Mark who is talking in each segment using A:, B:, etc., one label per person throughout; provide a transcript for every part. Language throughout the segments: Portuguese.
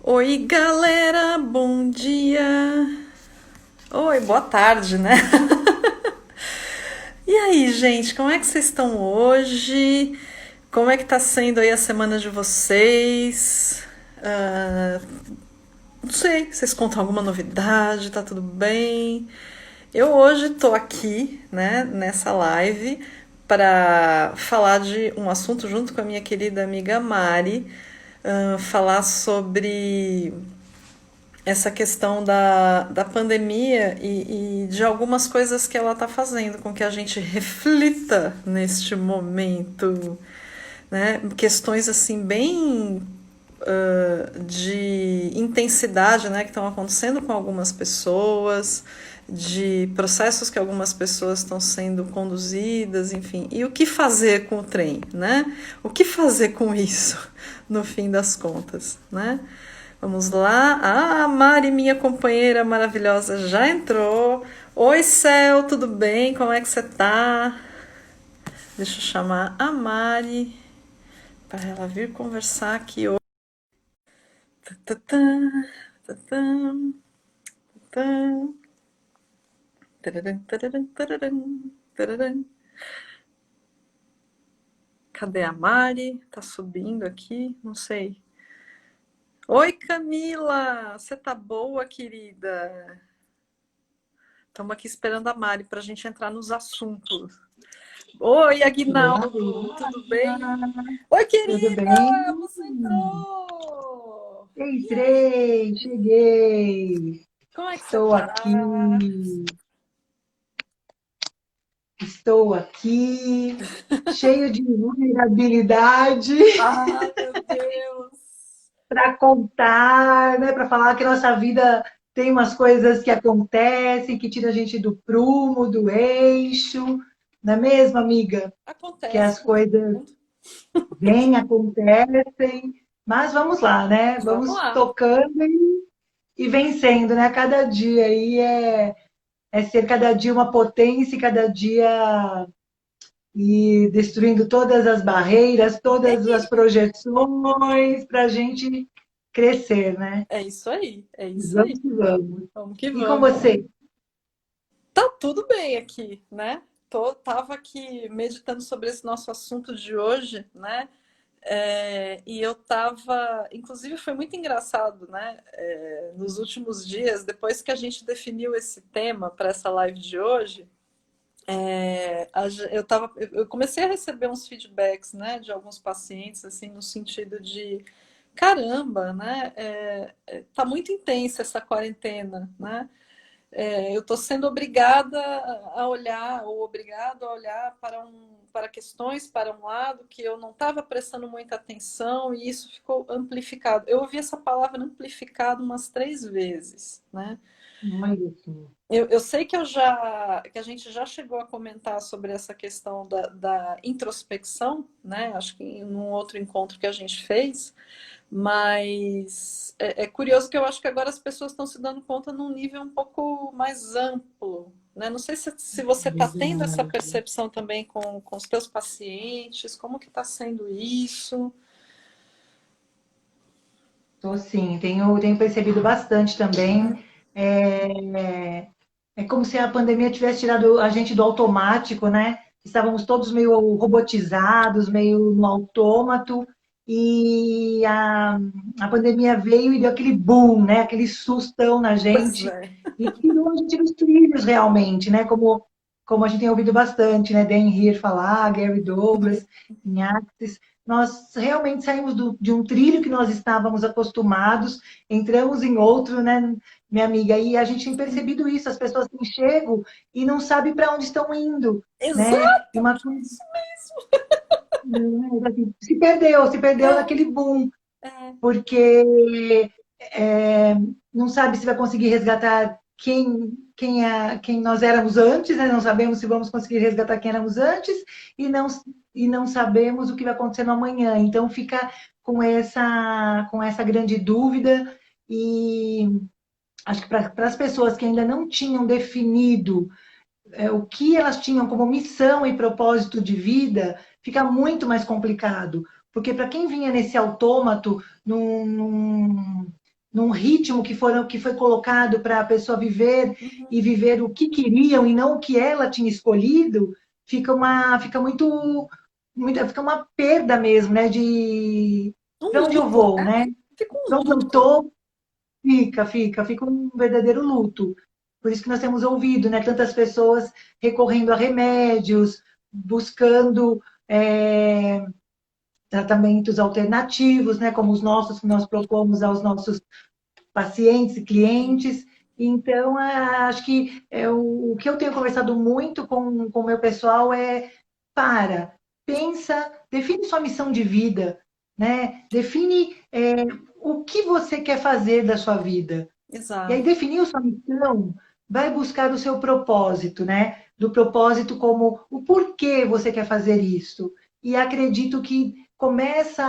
A: Oi, galera, bom dia. Oi, boa tarde, né? E aí, gente, como é que vocês estão hoje? Como é que tá sendo aí a semana de vocês? Ah, não sei, vocês contam alguma novidade? Tá tudo bem? Eu hoje tô aqui, né, nessa live para falar de um assunto junto com a minha querida amiga Mari, falar sobre essa questão da pandemia e de algumas coisas que ela está fazendo com que a gente reflita neste momento, né? Questões assim bem de intensidade, né, que estão acontecendo com algumas pessoas, de processos que algumas pessoas estão sendo conduzidas, enfim. E o que fazer com o trem, né? O que fazer com isso, no fim das contas, né? Vamos lá. Ah, a Mari, minha companheira maravilhosa, já entrou. Oi, Cel, tudo bem? Como é que você tá? Deixa eu chamar a Mari para ela vir conversar aqui hoje. Tatã, tatã, tatã, tararam, tararam, tararam, tararam. Cadê a Mari? Tá subindo aqui? Não sei. Oi, Camila! Você tá boa, querida? Estamos aqui esperando a Mari para a gente entrar nos assuntos. Oi,
B: Olá,
A: Aguinaldo, tudo bem? Oi,
B: tudo
A: querida,
B: bem?
A: você entrou! E aí,
B: Entrei, cheguei.
A: como é que você
B: Estou
A: tá?
B: aqui, estou aqui, cheio de vulnerabilidade
A: Ai, meu Deus!
B: para contar, né? Para falar que nossa vida tem umas coisas que acontecem, que tiram a gente do prumo, do eixo, não é mesmo, amiga? Que
A: Acontece
B: as
A: com todo
B: coisas
A: mundo.
B: vêm, acontecem, mas vamos lá, né?
A: Vamos
B: Vamos
A: lá.
B: tocando e vencendo, né? Cada dia aí é ser cada dia uma potência, e cada dia e destruindo todas as barreiras, todas as projeções para a gente crescer, né?
A: É isso aí, é isso aí.
B: Vamos que vamos.
A: Vamos que
B: E com
A: vamos.
B: você?
A: Tá tudo bem aqui, né? Tava aqui meditando sobre esse nosso assunto de hoje, né? E eu tava, inclusive foi muito engraçado, né? Nos últimos dias, depois que a gente definiu esse tema para essa live de hoje, eu comecei a receber uns feedbacks, né, de alguns pacientes, assim, no sentido de caramba, né? Tá muito intensa essa quarentena, né? Eu estou sendo obrigada a olhar, ou obrigado a olhar para questões, para um lado que eu não estava prestando muita atenção e isso ficou amplificado. Eu ouvi essa palavra amplificado umas 3 vezes, né?
B: Olha só.
A: Eu sei que a gente já chegou a comentar sobre essa questão da introspecção, né? Acho que em um outro encontro que a gente fez, mas é curioso que eu acho que agora as pessoas estão se dando conta num nível um pouco mais amplo, né? Não sei se você está tendo essa
B: Verdade.
A: percepção também com os teus pacientes, como que está sendo isso?
B: Tô sim, tenho percebido bastante também. É, é como se a pandemia tivesse tirado a gente do automático, né? Estávamos todos meio robotizados, meio no autômato, e a pandemia veio e deu aquele boom, né? Aquele sustão na
A: Pois
B: gente,
A: é.
B: e tirou a gente dos trilhos realmente, né? Como a gente tem ouvido bastante, né? Dan Heer falar, Gary Douglas, em Axis. Nós realmente saímos de um trilho que nós estávamos acostumados, entramos em outro, né? Minha amiga, e a gente tem percebido isso, as pessoas têm chego e não sabem para onde estão indo, né? E
A: Exato,
B: uma coisa, né, assim, se perdeu naquele boom,
A: é,
B: porque é, não sabe se vai conseguir resgatar quem nós éramos antes, né? Não sabemos se vamos conseguir resgatar quem éramos antes e não sabemos o que vai acontecer no amanhã. Então fica com essa grande dúvida e acho que para as pessoas que ainda não tinham definido o que elas tinham como missão e propósito de vida, fica muito mais complicado. Porque para quem vinha nesse autômato, num ritmo que foi colocado para a pessoa viver e viver o que queriam e não o que ela tinha escolhido, fica fica uma perda mesmo, né? De
A: Um
B: para onde eu
A: luto,
B: vou,
A: né?
B: né?
A: Fica um
B: Para onde eu
A: luto.
B: estou, fica um verdadeiro luto. Por isso que nós temos ouvido, né? Tantas pessoas recorrendo a remédios, buscando tratamentos alternativos, né? Como os nossos que nós propomos aos nossos pacientes e
A: Sim.
B: clientes. Então, acho que o que eu tenho conversado muito com o meu pessoal é pensa, define sua missão de vida, né? Define o que você quer fazer da sua vida. E aí,
A: Exato.
B: definiu sua missão, vai buscar o seu propósito, né? Do propósito como o porquê você quer fazer isso. E acredito que começa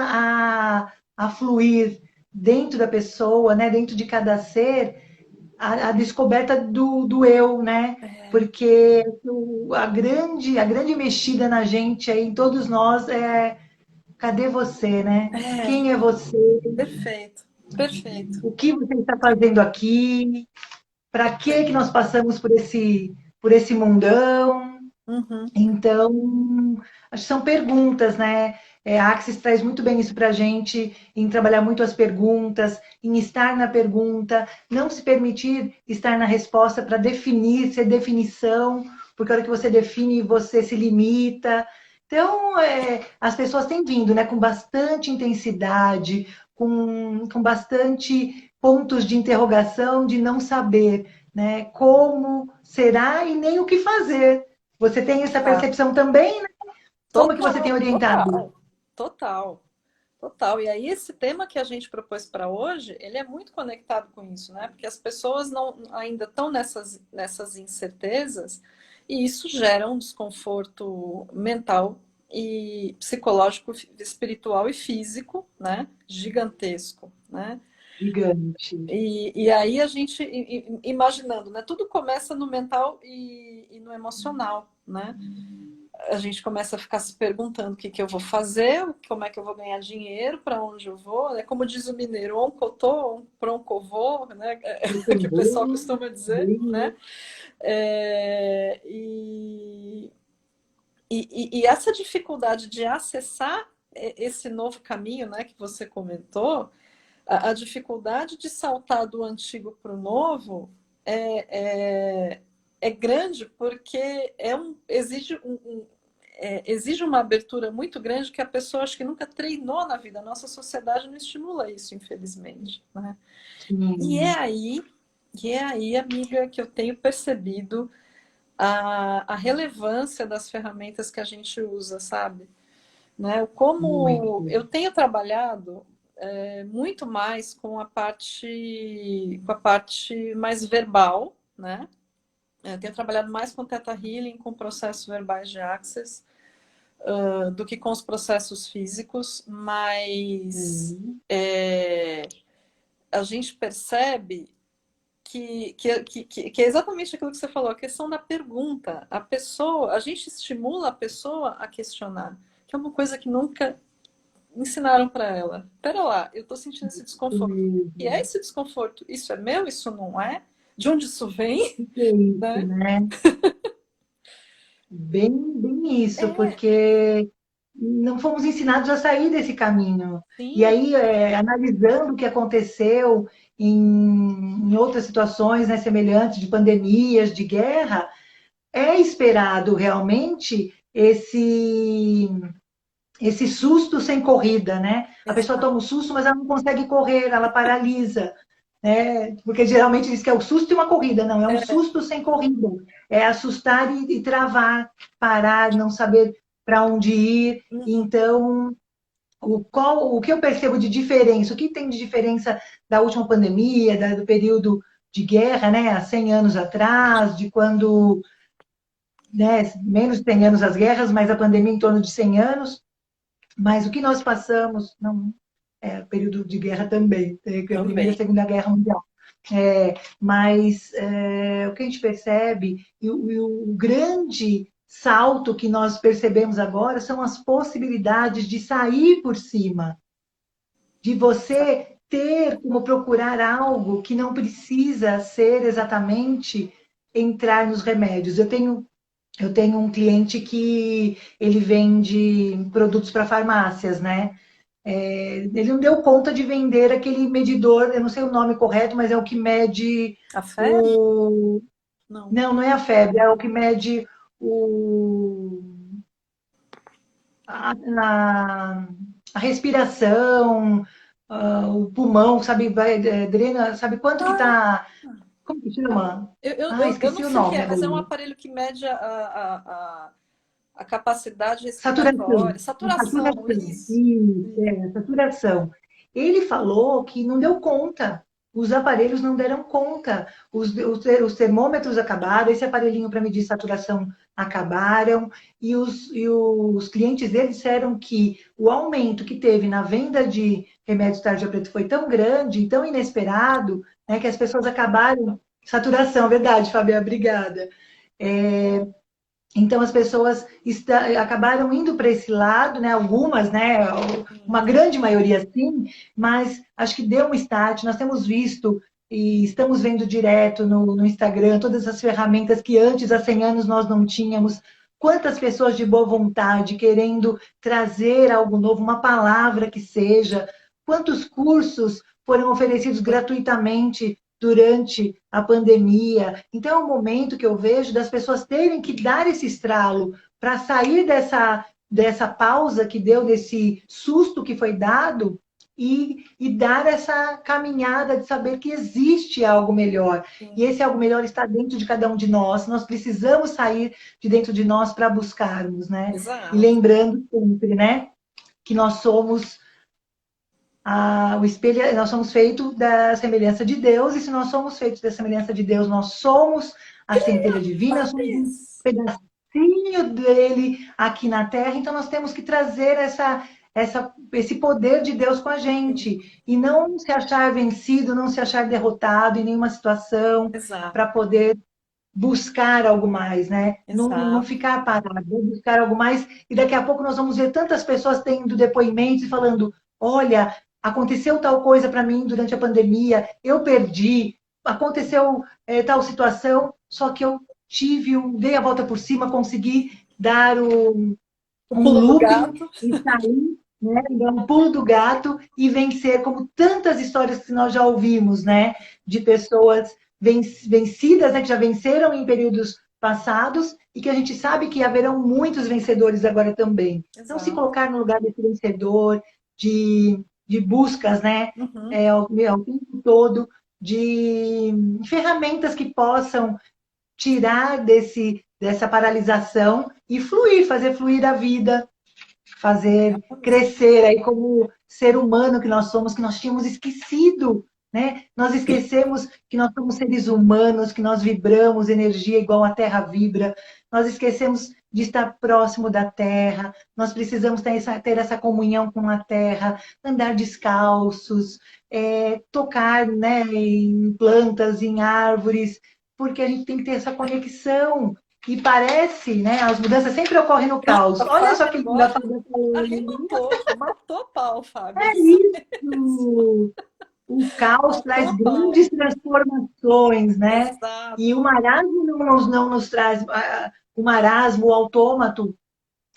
B: a fluir dentro da pessoa, né? Dentro de cada ser, a descoberta do eu, né?
A: É,
B: Porque a grande mexida na gente aí, em todos nós, cadê você, né?
A: é,
B: Quem é você?
A: perfeito, perfeito.
B: O que você está fazendo aqui? Para que nós passamos por esse mundão?
A: Uhum.
B: Então, acho que são perguntas, né? A Axis traz muito bem isso para a gente, em trabalhar muito as perguntas, em estar na pergunta, não se permitir estar na resposta para definir, ser definição, porque a hora que você define, você se limita. Então, as pessoas têm vindo, né, com bastante intensidade, com bastante pontos de interrogação, de não saber, né, como será e nem o que fazer. Você tem essa
A: Exato.
B: percepção também, né? Como que você tem
A: Total,
B: orientado?
A: total, total, total. E aí, esse tema que a gente propôs para hoje, ele é muito conectado com isso, né? Porque as pessoas não, ainda estão nessas incertezas, e isso gera um desconforto mental e psicológico, espiritual e físico, né? Gigantesco, né?
B: Gigante.
A: E aí a gente imaginando, né? Tudo começa no mental e no emocional, né? A gente começa a ficar se perguntando o que que eu vou fazer, como é que eu vou ganhar dinheiro, para onde eu vou, né? Como diz o mineiro, onde eu tô, onde eu vou, né? Que o pessoal
B: Entendeu?
A: costuma dizer,
B: Bem
A: né? E essa dificuldade de acessar esse novo caminho, né, que você comentou, a dificuldade de saltar do antigo para o novo é grande porque exige uma abertura muito grande que a pessoa acho que nunca treinou na vida. A nossa sociedade não estimula isso, infelizmente. Né? E é
B: sim,
A: aí, e é aí, amiga, que eu tenho percebido a relevância das ferramentas que a gente usa, sabe? Né? Como
B: muito.
A: eu tenho trabalhado muito mais com a parte mais verbal, né? Eu tenho trabalhado mais com Theta Healing, com processos verbais de Access, do que com os processos físicos, mas
B: Sim,
A: a gente percebe que é exatamente aquilo que você falou, a questão da pergunta. A pessoa, a gente estimula a pessoa a questionar, que é uma coisa que nunca ensinaram para ela. Pera lá, eu estou sentindo esse desconforto. E é
B: mesmo.
A: esse desconforto? Isso é meu? Isso não é? De onde isso vem?
B: O que é isso,
A: Né?
B: né? Bem isso,
A: É,
B: porque não fomos ensinados a sair desse caminho. E
A: sim,
B: aí, analisando o que aconteceu em outras situações, né, semelhantes, de pandemias, de guerra, é esperado realmente esse susto sem corrida, né? A pessoa
A: exato.
B: toma um susto, mas ela não consegue correr, ela paralisa, né? Porque geralmente diz que é o susto e uma corrida, não, é um susto sem corrida. É assustar e travar, parar, não saber para onde ir.
A: Uhum.
B: Então, o que eu percebo de diferença, o que tem de diferença da última pandemia, do período de guerra, né, há 100 anos atrás, de quando, né, menos de 100 anos as guerras, mas a pandemia em torno de 100 anos, mas o que nós passamos, não, período de guerra também, a Primeira e a
A: Também.
B: Segunda Guerra Mundial. Mas o que a gente percebe, e o grande salto que nós percebemos agora são as possibilidades de sair por cima, de você ter como procurar algo que não precisa ser exatamente entrar nos remédios. Eu tenho um cliente que ele vende produtos para farmácias, né? Ele não deu conta de vender aquele medidor, eu não sei o nome correto, mas é o que mede
A: A febre?
B: o.
A: Não.
B: Não, não é a febre, é o que mede o. A, a respiração, o pulmão, sabe, drena, sabe quanto que
A: Ah,
B: tá. Como que chama? Ah,
A: eu não
B: esqueci o
A: sei o que
B: nome
A: é, mas é um
B: agora.
A: aparelho que mede a capacidade
B: Saturação.
A: respiratória, saturação,
B: Saturação.
A: isso.
B: Isso, saturação. Ele falou que não deu conta. Os aparelhos não deram conta. Os termômetros acabaram, esse aparelhinho para medir saturação acabaram, e os clientes dele disseram que o aumento que teve na venda de remédios tarja preta foi tão grande, tão inesperado, né, que as pessoas acabaram. Saturação, verdade, Fabia, obrigada. É, então as pessoas acabaram indo para esse lado, né? Algumas, né? Uma grande maioria sim, mas acho que deu um start. Nós temos visto e estamos vendo direto no Instagram todas as ferramentas que antes, há 100 anos, nós não tínhamos. Quantas pessoas de boa vontade querendo trazer algo novo, uma palavra que seja. Quantos cursos foram oferecidos gratuitamente durante a pandemia. Então, é um momento que eu vejo das pessoas terem que dar esse estralo para sair dessa pausa que deu, desse susto que foi dado, e dar essa caminhada de saber que existe algo melhor. E
A: Sim,
B: esse algo melhor está dentro de cada um de nós. Nós precisamos sair de dentro de nós para buscarmos, né? E
A: exato.
B: lembrando sempre, né, que nós somos o espelho, nós somos feitos da semelhança de Deus, e se nós somos feitos da semelhança de Deus, nós somos a centelha divina, somos um
A: Mas,
B: pedacinho dele aqui na Terra, então nós temos que trazer esse poder de Deus com a
A: sim,
B: gente, e não se achar vencido, não se achar derrotado em nenhuma situação,
A: exato,
B: para poder buscar algo mais, né? Não
A: exato.
B: ficar parado, buscar algo mais. E daqui a pouco nós vamos ver tantas pessoas tendo depoimentos e falando: olha, aconteceu tal coisa para mim durante a pandemia, eu perdi, aconteceu tal situação, só que eu dei a volta por cima, consegui dar
A: O
B: um
A: pulo do
B: looping
A: gato.
B: e sair, né, dar um pulo do gato e vencer, como tantas histórias que nós já ouvimos, né, de pessoas vencidas, né, que já venceram em períodos passados e que a gente sabe que haverão muitos vencedores agora também. Então, se
A: Exato.
B: colocar no lugar desse vencedor, de buscas, né,
A: Uhum.
B: ao tempo todo, de ferramentas que possam tirar dessa paralisação e fluir, fazer fluir a vida, fazer
A: Exatamente.
B: crescer aí como ser humano que nós somos, que nós tínhamos esquecido, né? Nós esquecemos que nós somos seres humanos, que nós vibramos energia igual a Terra vibra, nós esquecemos de estar próximo da Terra, nós precisamos ter essa comunhão com a Terra, andar descalços, tocar, né, em plantas, em árvores, porque a gente tem que ter essa conexão. E parece, né? As mudanças sempre ocorrem no caos.
A: A
B: Olha só
A: Fábia
B: que linda a
A: agora
B: Fábia falando.
A: arrematou, matou a pau, Fábia.
B: É isso. O caos
A: Matou
B: traz
A: a pau.
B: grandes transformações, né? E o
A: Exato.
B: marasmo não nos traz. O marasmo, o autômato,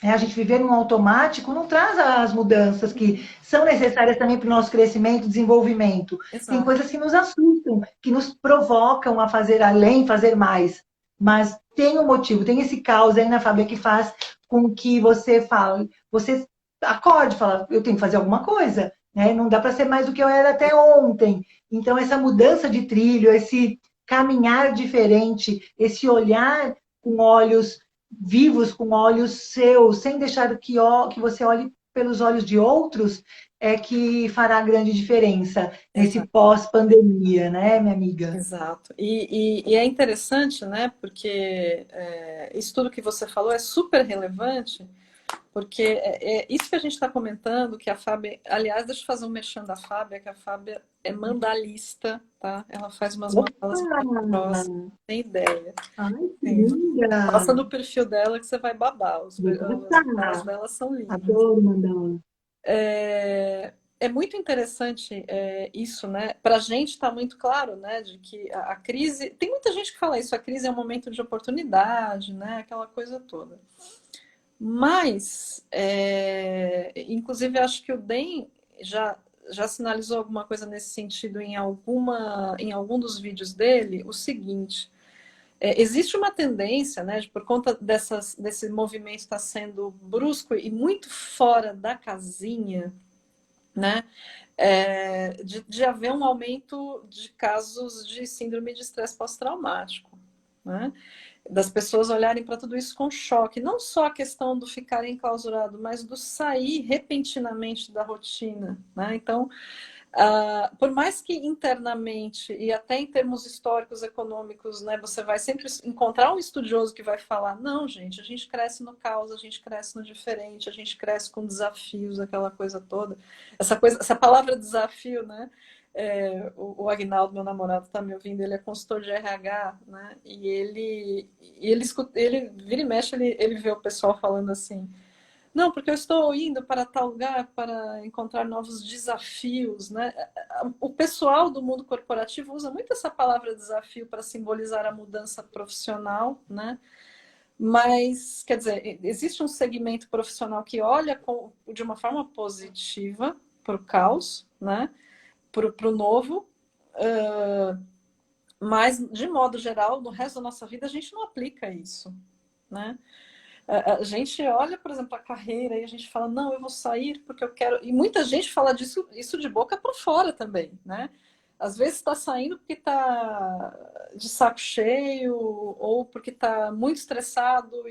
B: a gente viver num automático não traz as mudanças que
A: Uhum.
B: são necessárias também para o nosso crescimento e desenvolvimento. Tem
A: Exato.
B: coisas que nos assustam, que nos provocam a fazer além, fazer mais. Mas tem um motivo, tem esse caos aí na Fábia que faz com que você fale, você acorde e fala, eu tenho que fazer alguma coisa, né? Não dá para ser mais do que eu era até ontem. Então, essa mudança de trilho, esse caminhar diferente, esse olhar com olhos vivos, com olhos seus, sem deixar que você olhe pelos olhos de outros, é que fará grande diferença nesse
A: Exato.
B: pós-pandemia, né, minha amiga?
A: Exato. E é interessante, né? Porque isso tudo que você falou é super relevante, porque é isso que a gente está comentando, que a Fábia, aliás, deixa eu fazer um merchan da Fábia, que a Fábia é mandalista, tá? Ela faz umas mandalas
B: Opa!
A: maravilhosas, tem ideia.
B: Ai, que
A: Sim.
B: linda!
A: Passa no perfil dela que você vai babar.
B: Vou
A: As mandalas
B: passar.
A: dela são lindas.
B: Adoro mandala.
A: é muito interessante isso, né? Para a gente está muito claro, né, de que a crise. Tem muita gente que fala isso, a crise é um momento de oportunidade, né? Aquela coisa toda. Mas, inclusive, acho que o DEM já sinalizou alguma coisa nesse sentido em algum dos vídeos dele, o seguinte. Existe uma tendência, né, por conta desse movimento estar sendo brusco e muito fora da casinha, né, de haver um aumento de casos de síndrome de estresse pós-traumático, né? Das pessoas olharem para tudo isso com choque, não só a questão do ficar enclausurado, mas do sair repentinamente da rotina, né? Então, por mais que internamente e até em termos históricos, econômicos, né, você vai sempre encontrar um estudioso que vai falar, não, gente, a gente cresce no caos, a gente cresce no diferente, a gente cresce com desafios, aquela coisa toda. Essa palavra desafio, né? O Agnaldo, meu namorado, está me ouvindo, ele é consultor de RH, né? Ele vira e mexe, ele vê o pessoal falando assim. Não, porque eu estou indo para tal lugar para encontrar novos desafios, né? O pessoal do mundo corporativo usa muito essa palavra desafio para simbolizar a mudança profissional, né? Mas, quer dizer, existe um segmento profissional que olha de uma forma positiva para o caos, né? Para o novo, mas, de modo geral, no resto da nossa vida, a gente não aplica isso, né? A gente olha, por exemplo, a carreira e a gente fala, não, eu vou sair porque eu quero. E muita gente fala disso, isso de boca para fora também, né? Às vezes está saindo porque está de saco cheio ou porque está muito estressado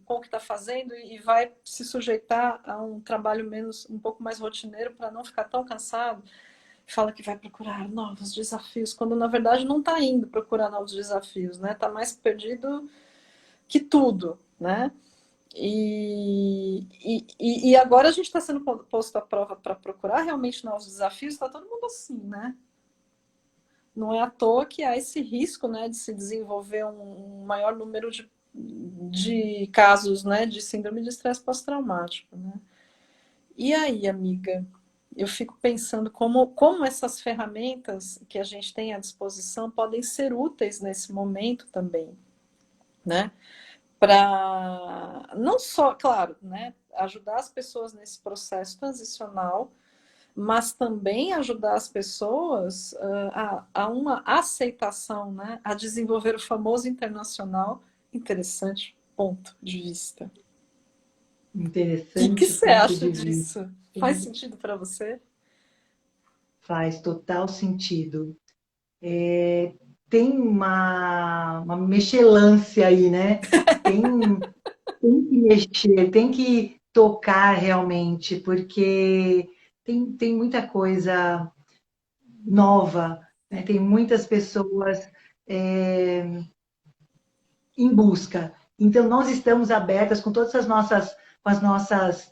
A: com o que está fazendo e vai se sujeitar a um trabalho um pouco mais rotineiro para não ficar tão cansado. Fala que vai procurar novos desafios, quando na verdade não está indo procurar novos desafios, né? Está mais perdido que tudo, né? E agora a gente está sendo posto à prova para procurar realmente novos desafios, está todo mundo assim, né? Não é à toa que há esse risco, né, de se desenvolver um maior número de casos, né, de síndrome de estresse pós-traumático, né? E aí, amiga, eu fico pensando como essas ferramentas que a gente tem à disposição podem ser úteis nesse momento também, né? Para não só, claro, né, ajudar as pessoas nesse processo transicional, mas também ajudar as pessoas a uma aceitação, né, a desenvolver o famoso internacional. Interessante ponto de vista. O que
B: Interessante
A: você
B: ponto
A: acha
B: de vista.
A: disso? Faz sentido para você?
B: Faz total sentido. Tem uma mexelância aí, né? Tem que mexer, tem que tocar realmente, porque tem muita coisa nova, né? Tem muitas pessoas em busca. Então, nós estamos abertas com todas com as nossas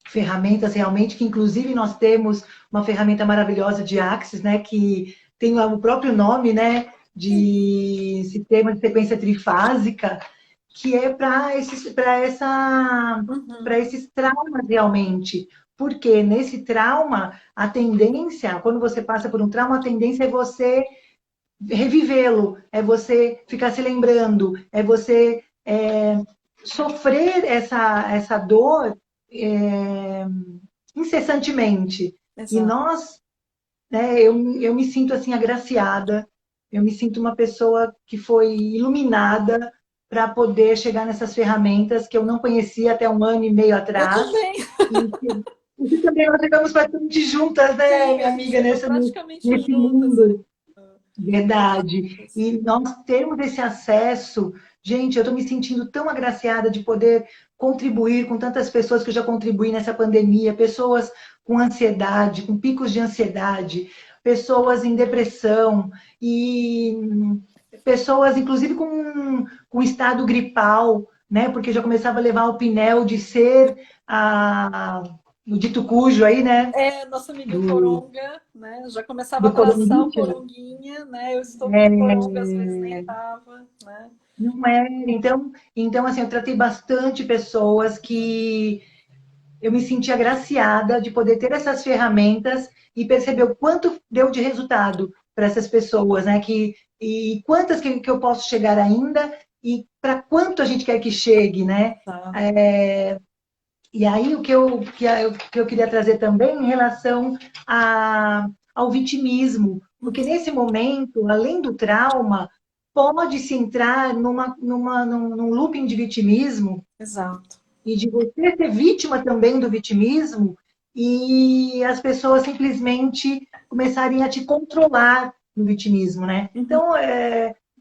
B: ferramentas realmente, que inclusive nós temos uma ferramenta maravilhosa de Axis, né? Que tem o próprio nome, né? De sistema de sequência trifásica, que é para
A: Uhum.
B: esses traumas realmente. Porque nesse trauma, a tendência, quando você passa por um trauma, a tendência é você revivê-lo, é você ficar se lembrando, é você sofrer essa dor incessantemente. E
A: Exato.
B: nós, né, eu me sinto assim agraciada, eu me sinto uma pessoa que foi iluminada para poder chegar nessas ferramentas que eu não conhecia até um ano e meio
A: Eu
B: atrás.
A: também.
B: E também nós chegamos bastante juntas, né,
A: Sim,
B: minha
A: a gente
B: amiga,
A: chegou praticamente
B: nesse
A: juntas aí.
B: mundo. Verdade. E nós termos esse acesso, gente, eu estou me sentindo tão agraciada de poder contribuir com tantas pessoas que eu já contribuí nessa pandemia, pessoas com ansiedade, com picos de ansiedade, pessoas em depressão e pessoas, inclusive, com estado gripal, né? Porque já começava a levar o Pinel de ser o dito cujo aí, né?
A: Nosso amigo
B: Do,
A: Coronga, né? Já começava a
B: do
A: traçar o
B: coronavírus.
A: Coronguinha, né? Eu estou com Coronga, às vezes nem tava, né?
B: Não é. Então assim, eu tratei bastante pessoas que eu me senti agraciada de poder ter essas ferramentas e perceber o quanto deu de resultado para essas pessoas, né? E quantas que eu posso chegar ainda e para quanto a gente quer que chegue, né?
A: Exato.
B: É, e aí que eu queria trazer também em relação ao vitimismo, porque nesse momento, além do trauma, pode-se entrar num looping de vitimismo
A: Exato.
B: e de você ser vítima também do vitimismo e as pessoas simplesmente começarem a te controlar no vitimismo, né?
A: Uhum.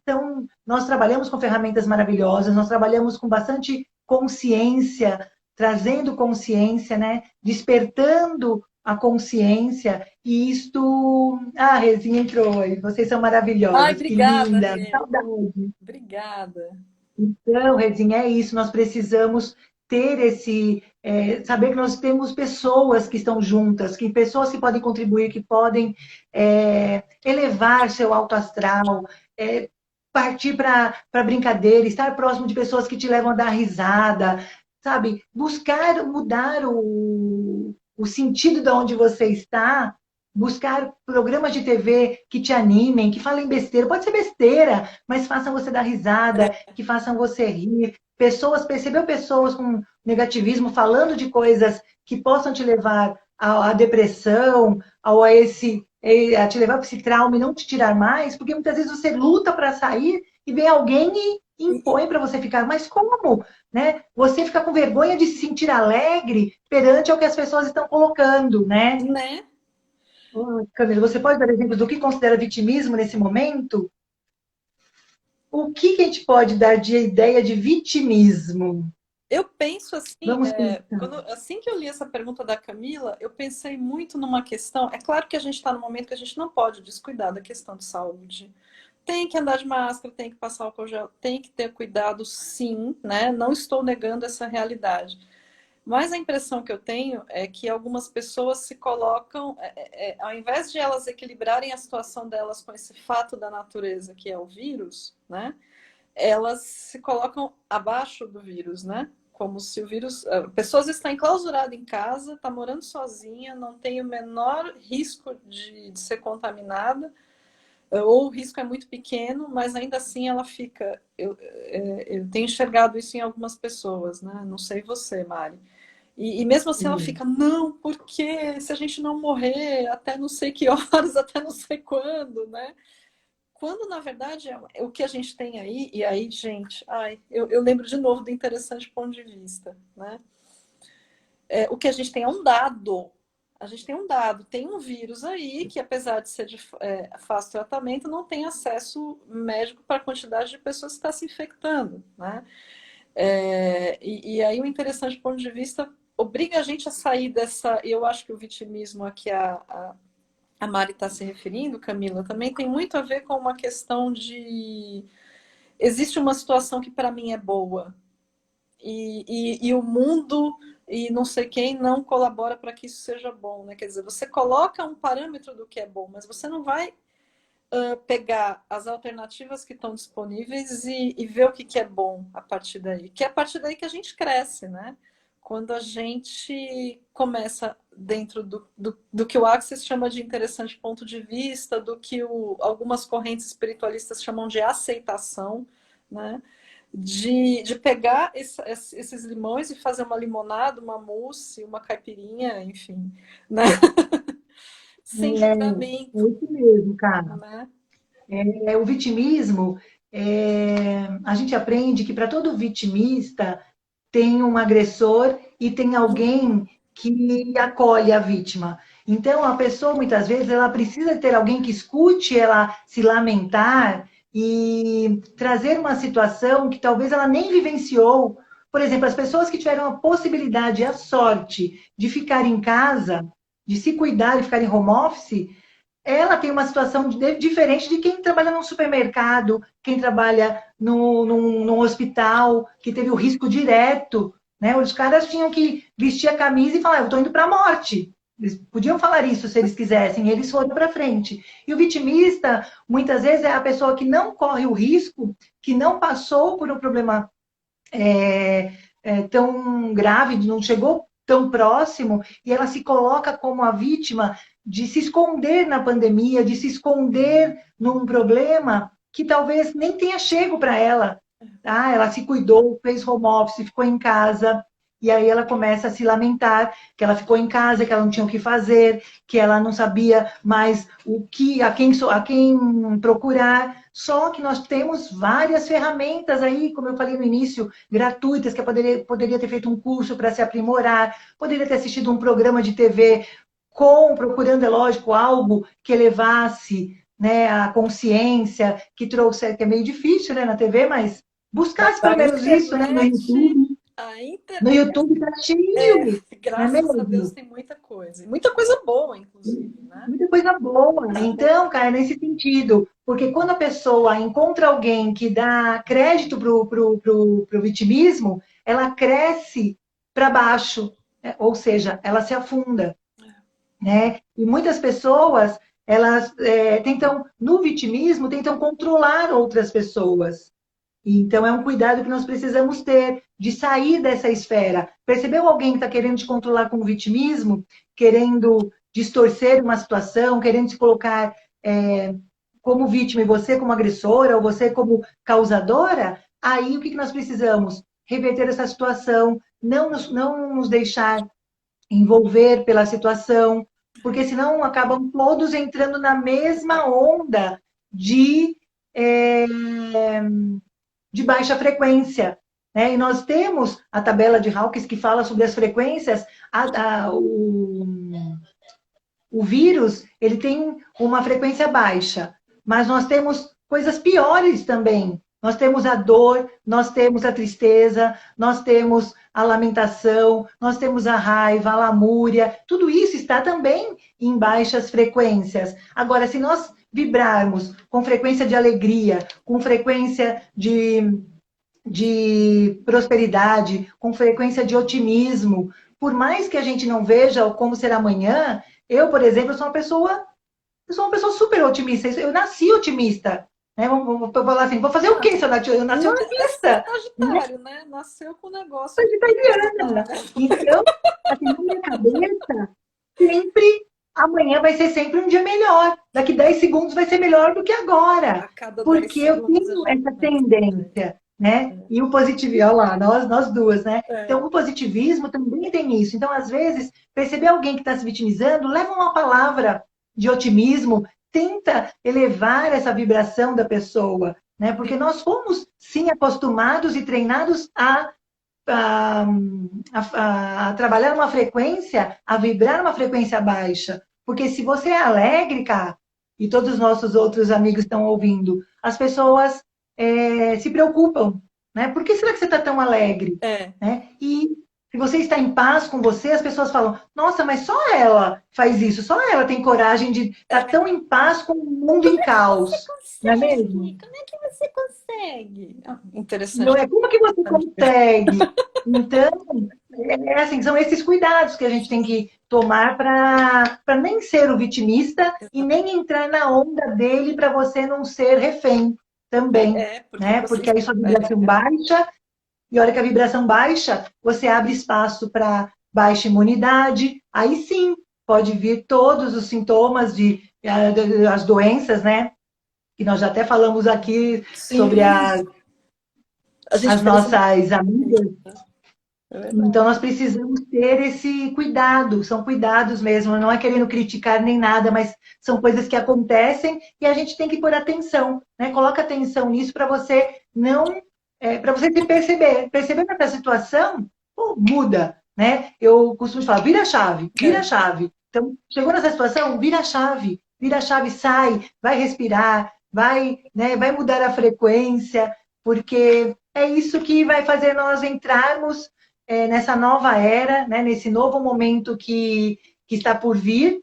B: Então, nós trabalhamos com ferramentas maravilhosas, nós trabalhamos com bastante consciência, trazendo consciência, né? Despertando a consciência, e isto... Ah, a Rezinha entrou aí, vocês são
A: Ai,
B: maravilhosas, que
A: obrigada,
B: linda,
A: Rê.
B: saudade.
A: Obrigada.
B: Então, Rezinha, é isso, nós precisamos ter saber que nós temos pessoas que estão juntas, que pessoas que podem contribuir, que podem elevar seu alto astral, é, partir para brincadeira, estar próximo de pessoas que te levam a dar risada, sabe? Buscar mudar o sentido de onde você está, buscar programas de TV que te animem, que falem besteira, pode ser besteira, mas façam você dar risada, que façam você rir. Percebeu pessoas com negativismo falando de coisas que possam te levar à depressão, a te levar para esse trauma e não te tirar mais, porque muitas vezes você luta para sair e vem alguém e impõe para você ficar. Mas como? Né? Você fica com vergonha de se sentir alegre perante o que as pessoas estão colocando, né?
A: Né?
B: Camila, você pode dar exemplos do que considera vitimismo nesse momento? O que a gente pode dar de ideia de vitimismo?
A: Eu penso assim,
B: Vamos pensar.
A: assim que eu li essa pergunta da Camila, eu pensei muito numa questão. É claro que a gente está num momento que a gente não pode descuidar da questão de saúde. Tem que andar de máscara, tem que passar álcool gel, tem que ter cuidado, sim, né? Não estou negando essa realidade. Mas a impressão que eu tenho é que algumas pessoas se colocam, ao invés de elas equilibrarem a situação delas com esse fato da natureza, que é o vírus, né? Elas se colocam abaixo do vírus, né? Como se o vírus. A pessoa está enclausurada em casa, está morando sozinha, não tem o menor risco de ser contaminada, ou o risco é muito pequeno, mas ainda assim ela fica. Eu tenho enxergado isso em algumas pessoas, né? Não sei você, Mari. E mesmo assim ela fica, não, porque se a gente não morrer até não sei que horas, até não sei quando, né? Quando, na verdade, o que a gente tem aí, e aí, gente, eu lembro de novo do interessante ponto de vista, né? O que a gente tem é um dado. A gente tem um dado, tem um vírus aí que, apesar de ser de fácil tratamento, não tem acesso médico para a quantidade de pessoas que está se infectando, né? E aí o interessante ponto de vista obriga a gente a sair dessa. Eu acho que o vitimismo a que a Mari está se referindo, Camila, também tem muito a ver com uma questão de. Existe uma situação que para mim é boa e o mundo e não sei quem não colabora para que isso seja bom, né? Quer dizer, você coloca um parâmetro do que é bom, mas você não vai pegar as alternativas que estão disponíveis e ver o que é bom a partir daí. Que é a partir daí que a gente cresce, né? Quando a gente começa dentro do que o Axis chama de interessante ponto de vista, do que algumas correntes espiritualistas chamam de aceitação, né? De pegar esses limões e fazer uma limonada, uma mousse, uma caipirinha, enfim, né? Sem
B: É
A: julgamento,
B: isso mesmo, cara.
A: né?
B: O vitimismo, a gente aprende que para todo vitimista tem um agressor e tem alguém que acolhe a vítima. Então, a pessoa, muitas vezes, ela precisa ter alguém que escute ela se lamentar e trazer uma situação que talvez ela nem vivenciou. Por exemplo, as pessoas que tiveram a possibilidade, a sorte de ficar em casa, de se cuidar e ficar em home office, ela tem uma situação diferente de quem trabalha num supermercado, quem trabalha num hospital, que teve o risco direto, né? Os caras tinham que vestir a camisa e falar, eu estou indo para a morte. Eles podiam falar isso se eles quisessem, eles foram para frente. E o vitimista, muitas vezes, é a pessoa que não corre o risco, que não passou por um problema tão grave, não chegou tão próximo, e ela se coloca como a vítima de se esconder na pandemia, de se esconder num problema que talvez nem tenha chego para ela. Ah, ela se cuidou, fez home office, ficou em casa, e aí ela começa a se lamentar que ela ficou em casa, que ela não tinha o que fazer, que ela não sabia mais a quem procurar. Só que nós temos várias ferramentas aí, como eu falei no início, gratuitas, que eu poderia ter feito um curso para se aprimorar, poderia ter assistido um programa de TV procurando, é lógico, algo que elevasse, né, a consciência, que trouxe, que é meio difícil, né, na TV, mas
A: Mas
B: buscasse
A: a
B: pelo menos isso, né, no
A: internet,
B: YouTube.
A: a
B: No
A: internet,
B: YouTube tá cheio, não é
A: graças a Deus,
B: mesmo?
A: tem muita coisa. E muita coisa boa, inclusive, né?
B: Muita coisa boa.
A: Coisa boa.
B: Então, cara, nesse sentido, porque quando a pessoa encontra alguém que dá crédito pro vitimismo, ela cresce para baixo, né? Ou seja, ela se afunda, né? E muitas pessoas, elas tentam, no vitimismo, tentam controlar outras pessoas. Então, é um cuidado que nós precisamos ter de sair dessa esfera. Percebeu alguém que está querendo te controlar com o vitimismo, querendo distorcer uma situação, querendo se colocar como vítima e você como agressora, ou você como causadora? Aí, o que nós precisamos? Reverter essa situação, não nos deixar envolver pela situação, porque senão acabam todos entrando na mesma onda de. É, de baixa frequência. Né? E nós temos a tabela de Hawkins que fala sobre as frequências. O vírus ele tem uma frequência baixa, mas nós temos coisas piores também. Nós temos a dor, nós temos a tristeza, nós temos a lamentação, nós temos a raiva, a lamúria. Tudo isso está também em baixas frequências. Agora, se nós vibrarmos com frequência de alegria, com frequência de prosperidade, com frequência de otimismo, por mais que a gente não veja como será amanhã, eu, por exemplo, sou uma pessoa super otimista. Eu nasci otimista. Né? Vou falar assim, vou fazer o quê se eu nasci
A: Mas é
B: otimista? Né?
A: Sagitário, né? Nasceu com o negócio
B: Sagitariana.
A: Sagitário.
B: Então, assim, na minha cabeça, sempre, amanhã vai ser sempre um dia melhor. Daqui 10 segundos vai ser melhor do que agora.
A: A cada 10
B: Porque eu
A: segundos a
B: tenho
A: gente
B: essa
A: pensa.
B: tendência, né? E o positivismo, olha lá, nós duas, né?
A: É.
B: Então, o positivismo também tem isso. Então, às vezes, perceber alguém que está se vitimizando, leva uma palavra de otimismo, tenta elevar essa vibração da pessoa, né? Porque nós fomos, sim, acostumados e treinados a, a trabalhar uma frequência, a vibrar uma frequência baixa. Porque se você é alegre, cara, e todos os nossos outros amigos estão ouvindo, as pessoas se preocupam, né? Por que será que você está tão alegre?
A: É.
B: Né? E se você está em paz com você, as pessoas falam, nossa, mas só ela faz isso, só ela tem coragem de estar tão em paz com o mundo em caos. Não é mesmo?
A: Como é que você consegue?
B: Não
A: Interessante.
B: é como que você consegue? Então, assim, são esses cuidados que a gente tem que tomar para nem ser o vitimista e nem entrar na onda dele para você não ser refém também,
A: Porque
B: né?
A: você
B: Porque aí sua vibração baixa, e a hora que a vibração baixa, você abre espaço para baixa imunidade, aí sim pode vir todos os sintomas as doenças, né? Que nós já até falamos aqui sobre
A: sim, a gente
B: as
A: precisa.
B: nossas amigas.
A: É verdade.
B: Então, nós precisamos ter esse cuidado, são cuidados mesmo, não é querendo criticar nem nada, mas são coisas que acontecem e a gente tem que pôr atenção, né? Coloca atenção nisso para você não, para você se perceber. Percebendo essa situação, pô, muda, né? Eu costumo falar, vira a chave, vira a chave. Então, chegou nessa situação, vira a chave, sai, vai respirar, vai, né, vai mudar a frequência, porque é isso que vai fazer nós entrarmos nessa nova era, né, nesse novo momento que está por vir,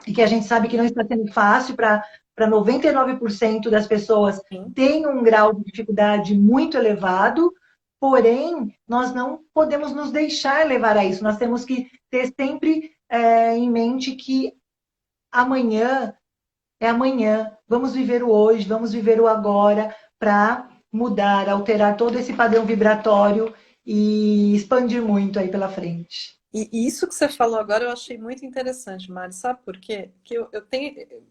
B: e que a gente sabe que não está sendo fácil para 99% das pessoas,
A: Sim.
B: tem um grau de dificuldade muito elevado, porém, nós não podemos nos deixar levar a isso, nós temos que ter sempre em mente que amanhã é amanhã, vamos viver o hoje, vamos viver o agora, para mudar, alterar todo esse padrão vibratório e expandir muito aí pela frente.
A: E isso que você falou agora eu achei muito interessante, Mari. Sabe por quê? Que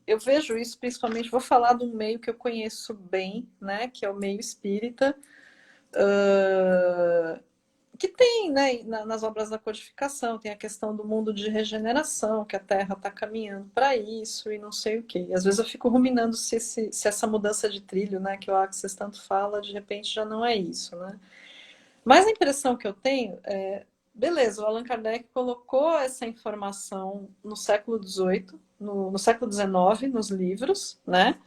A: eu vejo isso principalmente, vou falar de um meio que eu conheço bem, né? Que é o meio espírita, ah, que tem, né, nas obras da codificação, tem a questão do mundo de regeneração, que a Terra está caminhando para isso e não sei o quê. E às vezes eu fico ruminando se essa mudança de trilho, né, que o Axis tanto fala, de repente já não é isso, né? Mas a impressão que eu tenho é, beleza, o Allan Kardec colocou essa informação no século XVIII, no século XIX, nos livros, né?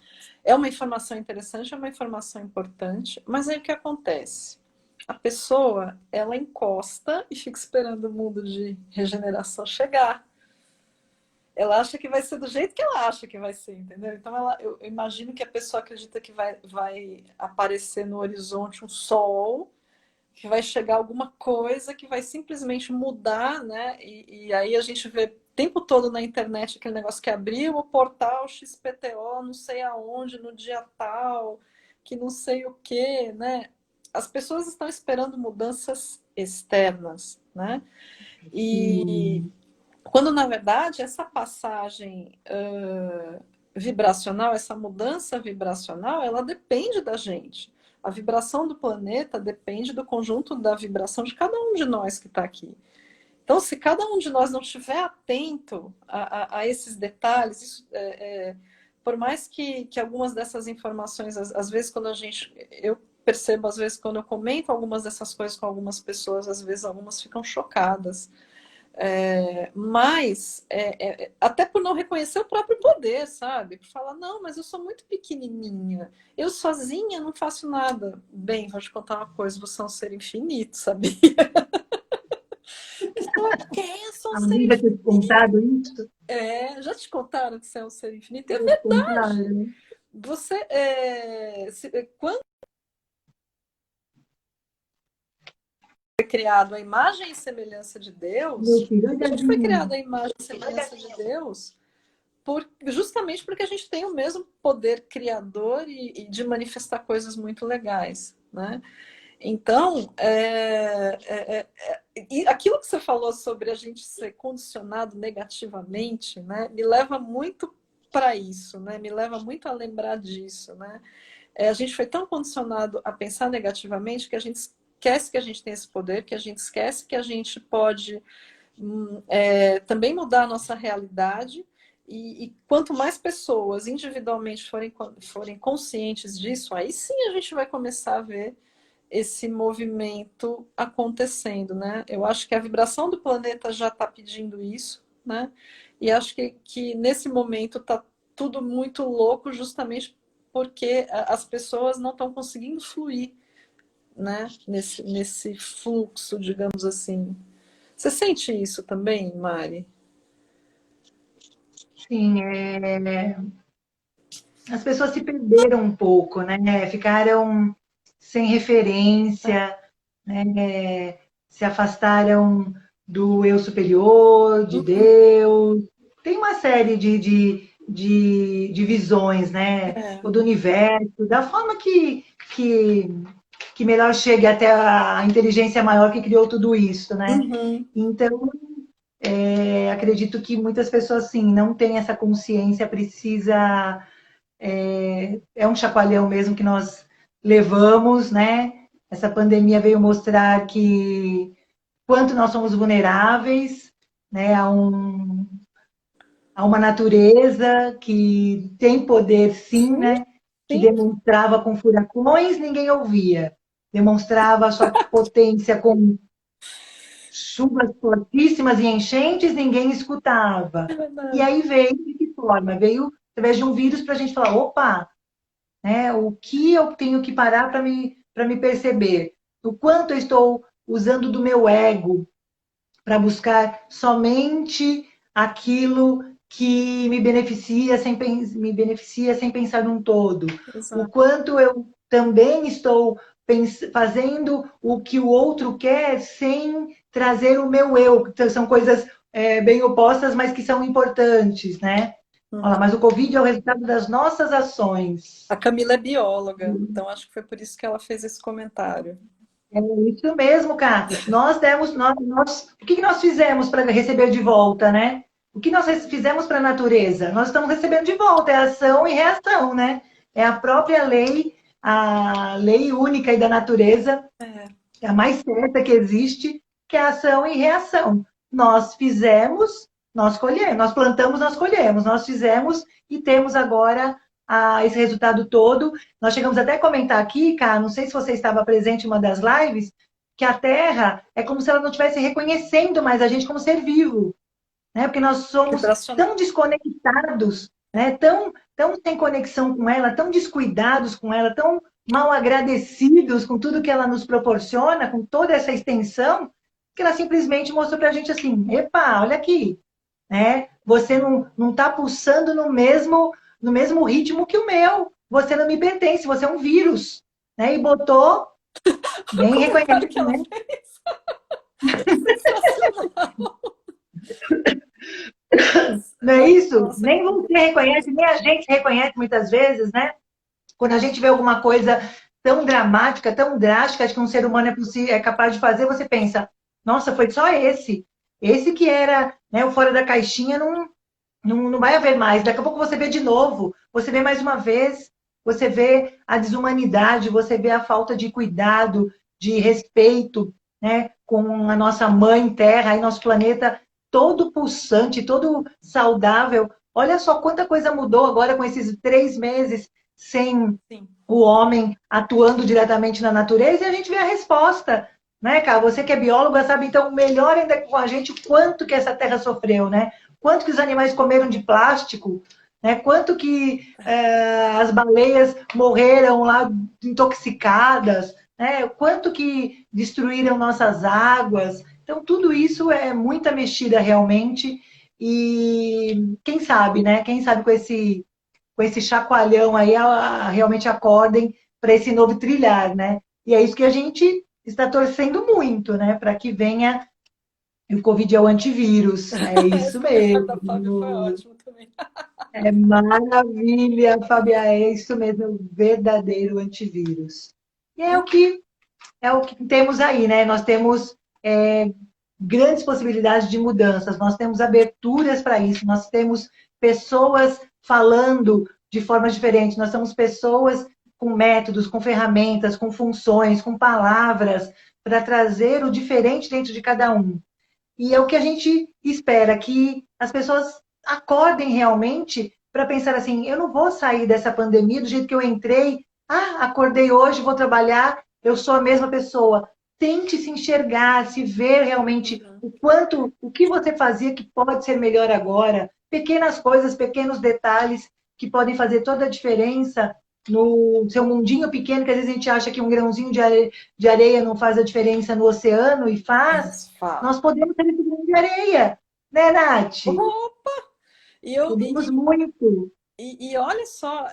A: É uma informação interessante, é uma informação importante, mas aí o que acontece? A pessoa, ela encosta e fica esperando o mundo de regeneração chegar. Ela acha que vai ser do jeito que ela acha que vai ser, entendeu? Então, eu imagino que a pessoa acredita que vai aparecer no horizonte um sol, que vai chegar alguma coisa que vai simplesmente mudar, né? E aí a gente vê o tempo todo na internet aquele negócio que abriu o portal XPTO, não sei aonde, no dia tal, que não sei o quê, né? As pessoas estão esperando mudanças externas, né? E
B: Sim,
A: quando na verdade essa passagem vibracional, essa mudança vibracional, ela depende da gente. A vibração do planeta depende do conjunto da vibração de cada um de nós que está aqui. Então, se cada um de nós não estiver atento a esses detalhes, por mais que algumas dessas informações, às vezes quando eu percebo, às vezes quando eu comento algumas dessas coisas com algumas pessoas, às vezes algumas ficam chocadas. Mas, até por não reconhecer o próprio poder, sabe? Por falar, não, mas eu sou muito pequenininha, eu sozinha não faço nada. Bem, vou te contar uma coisa, você é um ser infinito, sabia? Eu sou um ser
B: alguém já ter
A: infinito.
B: contado isso?
A: Já te contaram que você é um ser infinito? É
B: Eu
A: verdade.
B: contaram.
A: Você, quando foi criado a imagem e semelhança de
B: Meu
A: Deus,
B: filho,
A: a gente foi
B: olhadinho.
A: criado a imagem e semelhança de Deus justamente porque a gente tem o mesmo poder criador e de manifestar coisas muito legais, né? Então, e aquilo que você falou sobre a gente ser condicionado negativamente, né, me leva muito para isso, né? Me leva muito a lembrar disso, né? A gente foi tão condicionado a pensar negativamente que a gente esquece que a gente tem esse poder, que a gente esquece que a gente pode também mudar a nossa realidade. E quanto mais pessoas individualmente forem conscientes disso, aí sim a gente vai começar a ver esse movimento acontecendo, né? Eu acho que a vibração do planeta já está pedindo isso, né? E acho que nesse momento está tudo muito louco justamente porque as pessoas não estão conseguindo fluir, né? Nesse fluxo, digamos assim. Você sente isso também, Mari?
B: Sim, as pessoas se perderam um pouco, né? Ficaram sem referência, né? Se afastaram do eu superior, de Deus. Tem uma série de visões, né?
A: É.
B: O do universo, da forma que, que melhor chegue até a inteligência maior que criou tudo isso, né?
A: Uhum.
B: Então, acredito que muitas pessoas, sim, não têm essa consciência, precisa é um chacoalhão mesmo que nós levamos, né? Essa pandemia veio mostrar que quanto nós somos vulneráveis, né, a uma natureza que tem poder, sim,
A: Sim,
B: né? Que
A: sim,
B: demonstrava com furacões, ninguém ouvia. Demonstrava a sua potência com chuvas fortíssimas e enchentes, ninguém escutava.
A: é
B: E
A: verdade.
B: aí veio de que forma? Veio através de um vírus para a gente falar: opa, né? O que eu tenho que parar para me perceber? O quanto eu estou usando do meu ego para buscar somente aquilo que me beneficia sem pensar num todo. O
A: Exato.
B: quanto eu também estou fazendo o que o outro quer sem trazer o meu eu. Então, são coisas bem opostas, mas que são importantes, né? Olha,
A: Uhum.
B: mas o Covid é o resultado das nossas ações.
A: A Camila é bióloga, então acho que foi por isso que ela fez esse comentário.
B: É isso mesmo, cara. Nós demos, o que que nós fizemos para receber de volta, né? O que nós fizemos para a natureza? Nós estamos recebendo de volta, é ação e reação, né? É a lei única aí da natureza,
A: É,
B: é a mais certa que existe, que é ação e reação. Nós fizemos, nós colhemos, nós plantamos, nós colhemos, nós fizemos e temos agora esse resultado todo. Nós chegamos até a comentar aqui, cara, não sei se você estava presente em uma das lives, que a Terra é como se ela não estivesse reconhecendo mais a gente como ser vivo, né? Porque nós somos
A: vibracional.
B: tão desconectados, né? Tão sem conexão com ela, tão descuidados com ela, tão mal agradecidos com tudo que ela nos proporciona, com toda essa extensão, que ela simplesmente mostrou para a gente assim: epa, olha aqui, né? Você não está pulsando no mesmo ritmo que o meu. Você não me pertence, você é um vírus, né? E botou,
A: O
B: nem
A: comentário
B: reconhece,
A: que ela
B: né?
A: fez. Sensacional.
B: Não é isso?
A: Nossa,
B: Nem você reconhece, nem a gente reconhece muitas vezes, né? Quando a gente vê alguma coisa tão dramática, tão drástica, que um ser humano é capaz de fazer, você pensa, nossa, foi só esse. Esse que era, né, o fora da caixinha, não vai haver mais. Daqui a pouco você vê de novo, você vê mais uma vez, você vê a desumanidade, você vê a falta de cuidado, de respeito, né, com a nossa mãe terra e nosso planeta todo pulsante, todo saudável. Olha só quanta coisa mudou agora com esses 3 meses sem
A: sim.
B: o homem atuando diretamente na natureza e a gente vê a resposta, né, cara? Você que é bióloga sabe então melhor ainda com a gente o quanto que essa terra sofreu, né? Quanto que os animais comeram de plástico, né? Quanto que as baleias morreram lá intoxicadas, né? Quanto que destruíram nossas águas. Então, tudo isso é muita mexida realmente. E quem sabe, né? Quem sabe com esse chacoalhão aí, realmente acordem para esse novo trilhar, né? E é isso que a gente está torcendo muito, né? Para que venha o Covid é o antivírus. É
A: Esse
B: isso
A: comentário da Fábio foi
B: mesmo.
A: ótimo também.
B: É maravilha, Fabia. É isso mesmo, é o verdadeiro antivírus. E é o que temos aí, né? Nós temos grandes possibilidades de mudanças, nós temos aberturas para isso, nós temos pessoas falando de formas diferentes, nós temos pessoas com métodos, com ferramentas, com funções, com palavras, para trazer o diferente dentro de cada um. E é o que a gente espera, que as pessoas acordem realmente para pensar assim: eu não vou sair dessa pandemia do jeito que eu entrei. Ah, acordei hoje, vou trabalhar, eu sou a mesma pessoa. Tente se enxergar, se ver realmente
A: Uhum.
B: o quanto, o que você fazia que pode ser melhor agora. Pequenas coisas, pequenos detalhes que podem fazer toda a diferença no seu mundinho pequeno, que às vezes a gente acha que um grãozinho de areia não faz a diferença no oceano e faz.
A: Mas fala.
B: Nós podemos ter esse grão de areia, né, Nath?
A: Opa! E, eu,
B: Podemos muito.
A: e olha só,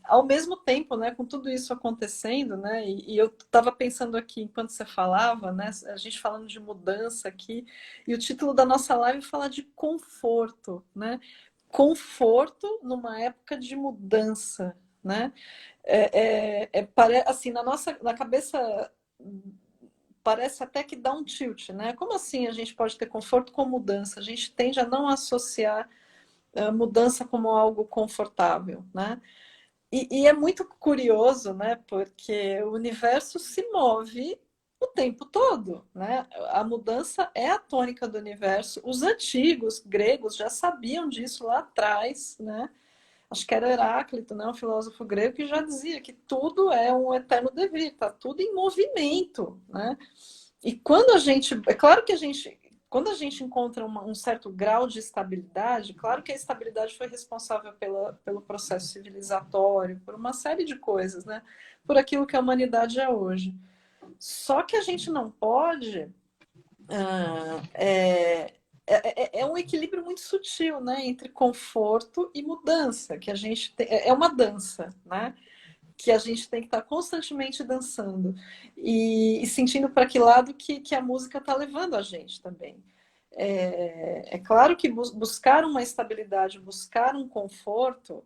A: ao mesmo tempo, né, com tudo isso acontecendo, né, e eu estava pensando aqui enquanto você falava, né, a gente falando de mudança aqui, e o título da nossa live fala de conforto, né, conforto numa época de mudança, né, assim, na cabeça parece até que dá um tilt, né, como assim a gente pode ter conforto com mudança? A gente tende a não associar a mudança como algo confortável, né? E é muito curioso, né? Porque o universo se move o tempo todo, né? A mudança é a tônica do universo. Os antigos gregos já sabiam disso lá atrás, né? Acho que era Heráclito, né? Um filósofo grego que já dizia que tudo é um eterno devir, tá tudo em movimento, né? E quando a gente, é claro que a gente, quando a gente encontra um certo grau de estabilidade, claro que a estabilidade foi responsável pelo processo civilizatório, por uma série de coisas, né? Por aquilo que a humanidade é hoje. Só que a gente não pode. ah, é, é um equilíbrio muito sutil, né? Entre conforto e mudança, que a gente tem, é uma dança, né? Que a gente tem que estar constantemente dançando e sentindo para que lado que a música está levando a gente também. Claro que buscar uma estabilidade, buscar um conforto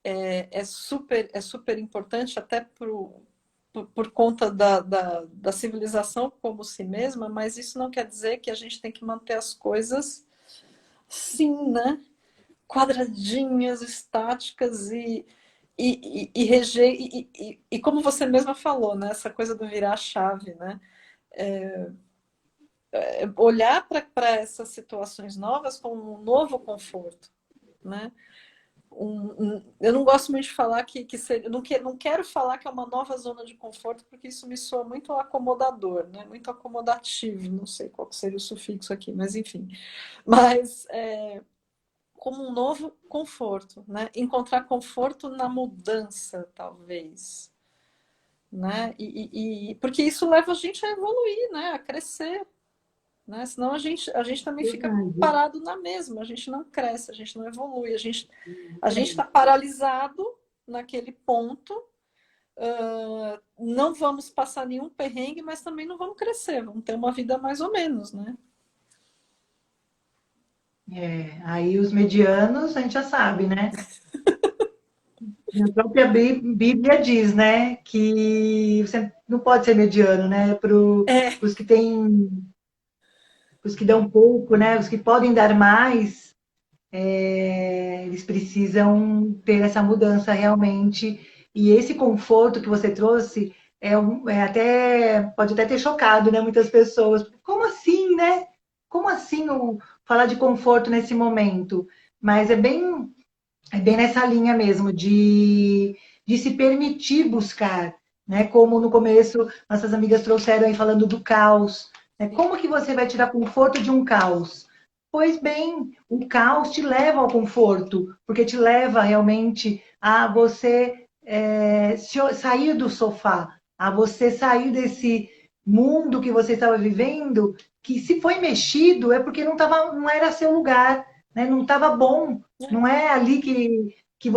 A: é super importante até por conta da civilização como si mesma, mas isso não quer dizer que a gente tem que manter as coisas sim, né? Quadradinhas, estáticas e como você mesma falou, né? Essa coisa do virar a chave, né? Olhar para essas situações novas como um novo conforto, né? Eu não gosto muito de falar que seria, não quero falar que é uma nova zona de conforto, porque isso me soa muito acomodador, né? Muito acomodativo, não sei qual seria o sufixo aqui, mas enfim. Mas como um novo conforto, né? Encontrar conforto na mudança, talvez, né? Porque isso leva a gente a evoluir, né? A crescer, né? Senão a gente também fica
B: Verdade.
A: parado na mesma, a gente não cresce, a gente não evolui, a gente está paralisado naquele ponto. Não vamos passar nenhum perrengue, mas também não vamos crescer, vamos ter uma vida mais ou menos, né?
B: Aí os medianos, a gente já sabe, né? A própria Bíblia diz, né, que você não pode ser mediano, né? Para
A: É,
B: os que têm, os que dão pouco, né? Os que podem dar mais, eles precisam ter essa mudança realmente. E esse conforto que você trouxe pode até ter chocado, né, muitas pessoas. Como assim, né? Como assim falar de conforto nesse momento? Mas é bem nessa linha mesmo, de se permitir buscar, né? Como no começo nossas amigas trouxeram aí falando do caos. Né? Como que você vai tirar conforto de um caos? Pois bem, o caos te leva ao conforto, porque te leva realmente a você sair do sofá, a você sair desse mundo que você estava vivendo, que se foi mexido é porque não era seu lugar, né? Não estava bom, não é ali que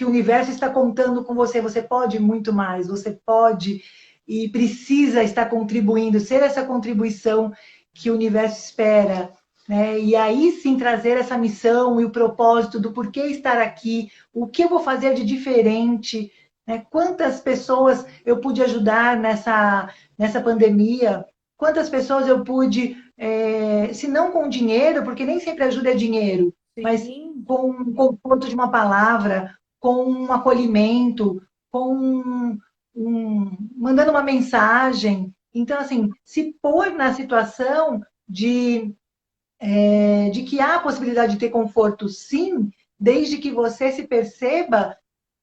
B: o universo está contando com você. Você pode muito mais, você pode e precisa estar contribuindo, ser essa contribuição que o universo espera. Né? E aí sim trazer essa missão e o propósito do porquê estar aqui, o que eu vou fazer de diferente, né? Quantas pessoas eu pude ajudar nessa pandemia, quantas pessoas eu pude, se não com dinheiro, porque nem sempre ajuda é dinheiro, mas
A: sim.
B: com o conforto de uma palavra, com um acolhimento, mandando uma mensagem. Então, assim, se pôr na situação de que há a possibilidade de ter conforto, sim, desde que você se perceba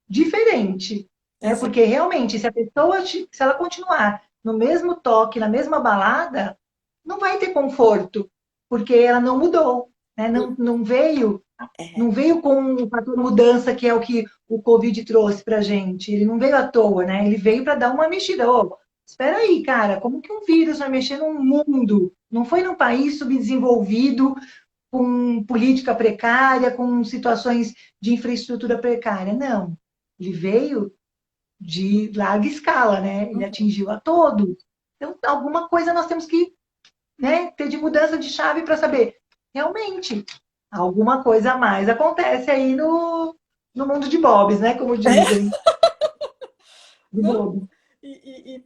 B: diferente. Né?
A: Exato.
B: Porque realmente, se a pessoa, se ela continuar no mesmo toque, na mesma balada, não vai ter conforto, porque ela não mudou, né? Não veio com o fator mudança, que é o que o Covid trouxe para a gente. Ele não veio à toa, né? Ele veio para dar uma mexida. Ô, espera aí, cara, como que um vírus vai mexer num mundo? Não foi num país subdesenvolvido, com política precária, com situações de infraestrutura precária. Não. Ele veio de larga escala, né? Ele
A: Uhum.
B: atingiu a todos. Então, alguma coisa nós temos que, né, ter de mudança de chave para saber. Realmente, alguma coisa a mais acontece aí no mundo de Bobs, né? Como dizem. De
A: Não,
B: Bob.
A: e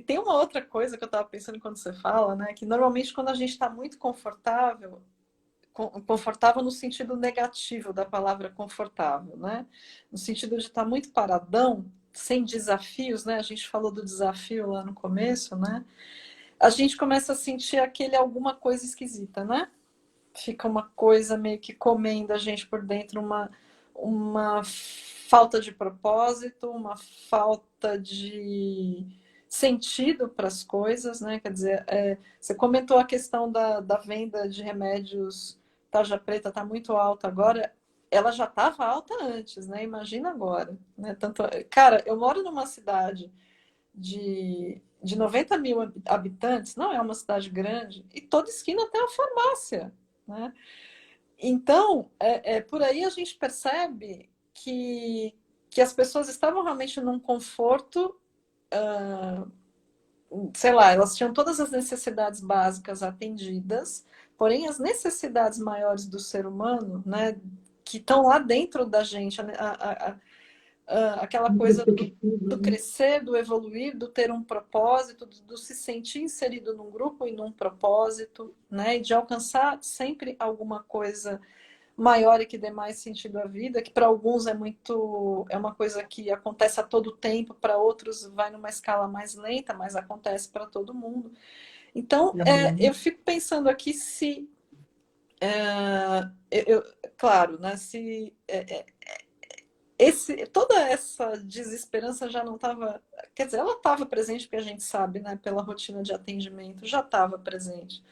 A: tem uma outra coisa que eu estava pensando quando você fala, né? Que normalmente quando a gente está muito confortável, confortável no sentido negativo da palavra confortável, né? No sentido de estar muito paradão, sem desafios, né? A gente falou do desafio lá no começo, né? A gente começa a sentir aquele alguma coisa esquisita, né? Fica uma coisa meio que comendo a gente por dentro, uma falta de propósito, uma falta de sentido para as coisas, né? Quer dizer, você comentou a questão da venda de remédios tarja preta está muito alta agora. Ela já estava alta antes, né? Imagina agora, né? Cara, eu moro numa cidade de 90 mil habitantes, não é uma cidade grande, e toda esquina tem uma farmácia, né? Então, por aí a gente percebe que as pessoas estavam realmente num conforto, sei lá, elas tinham todas as necessidades básicas atendidas, porém as necessidades maiores do ser humano, né, que estão lá dentro da gente, aquela
B: Uma
A: coisa
B: perspectiva,
A: do
B: né?
A: crescer, do evoluir, do ter um propósito, do se sentir inserido num grupo e num propósito, né? E de alcançar sempre alguma coisa maior e que dê mais sentido à vida, que para alguns é uma coisa que acontece a todo tempo, para outros vai numa escala mais lenta, mas acontece para todo mundo. Então, eu
B: Uhum.
A: fico pensando aqui se claro, né? Se toda essa desesperança já não estava, quer dizer, ela estava presente porque a gente sabe, né? Pela rotina de atendimento, já estava presente,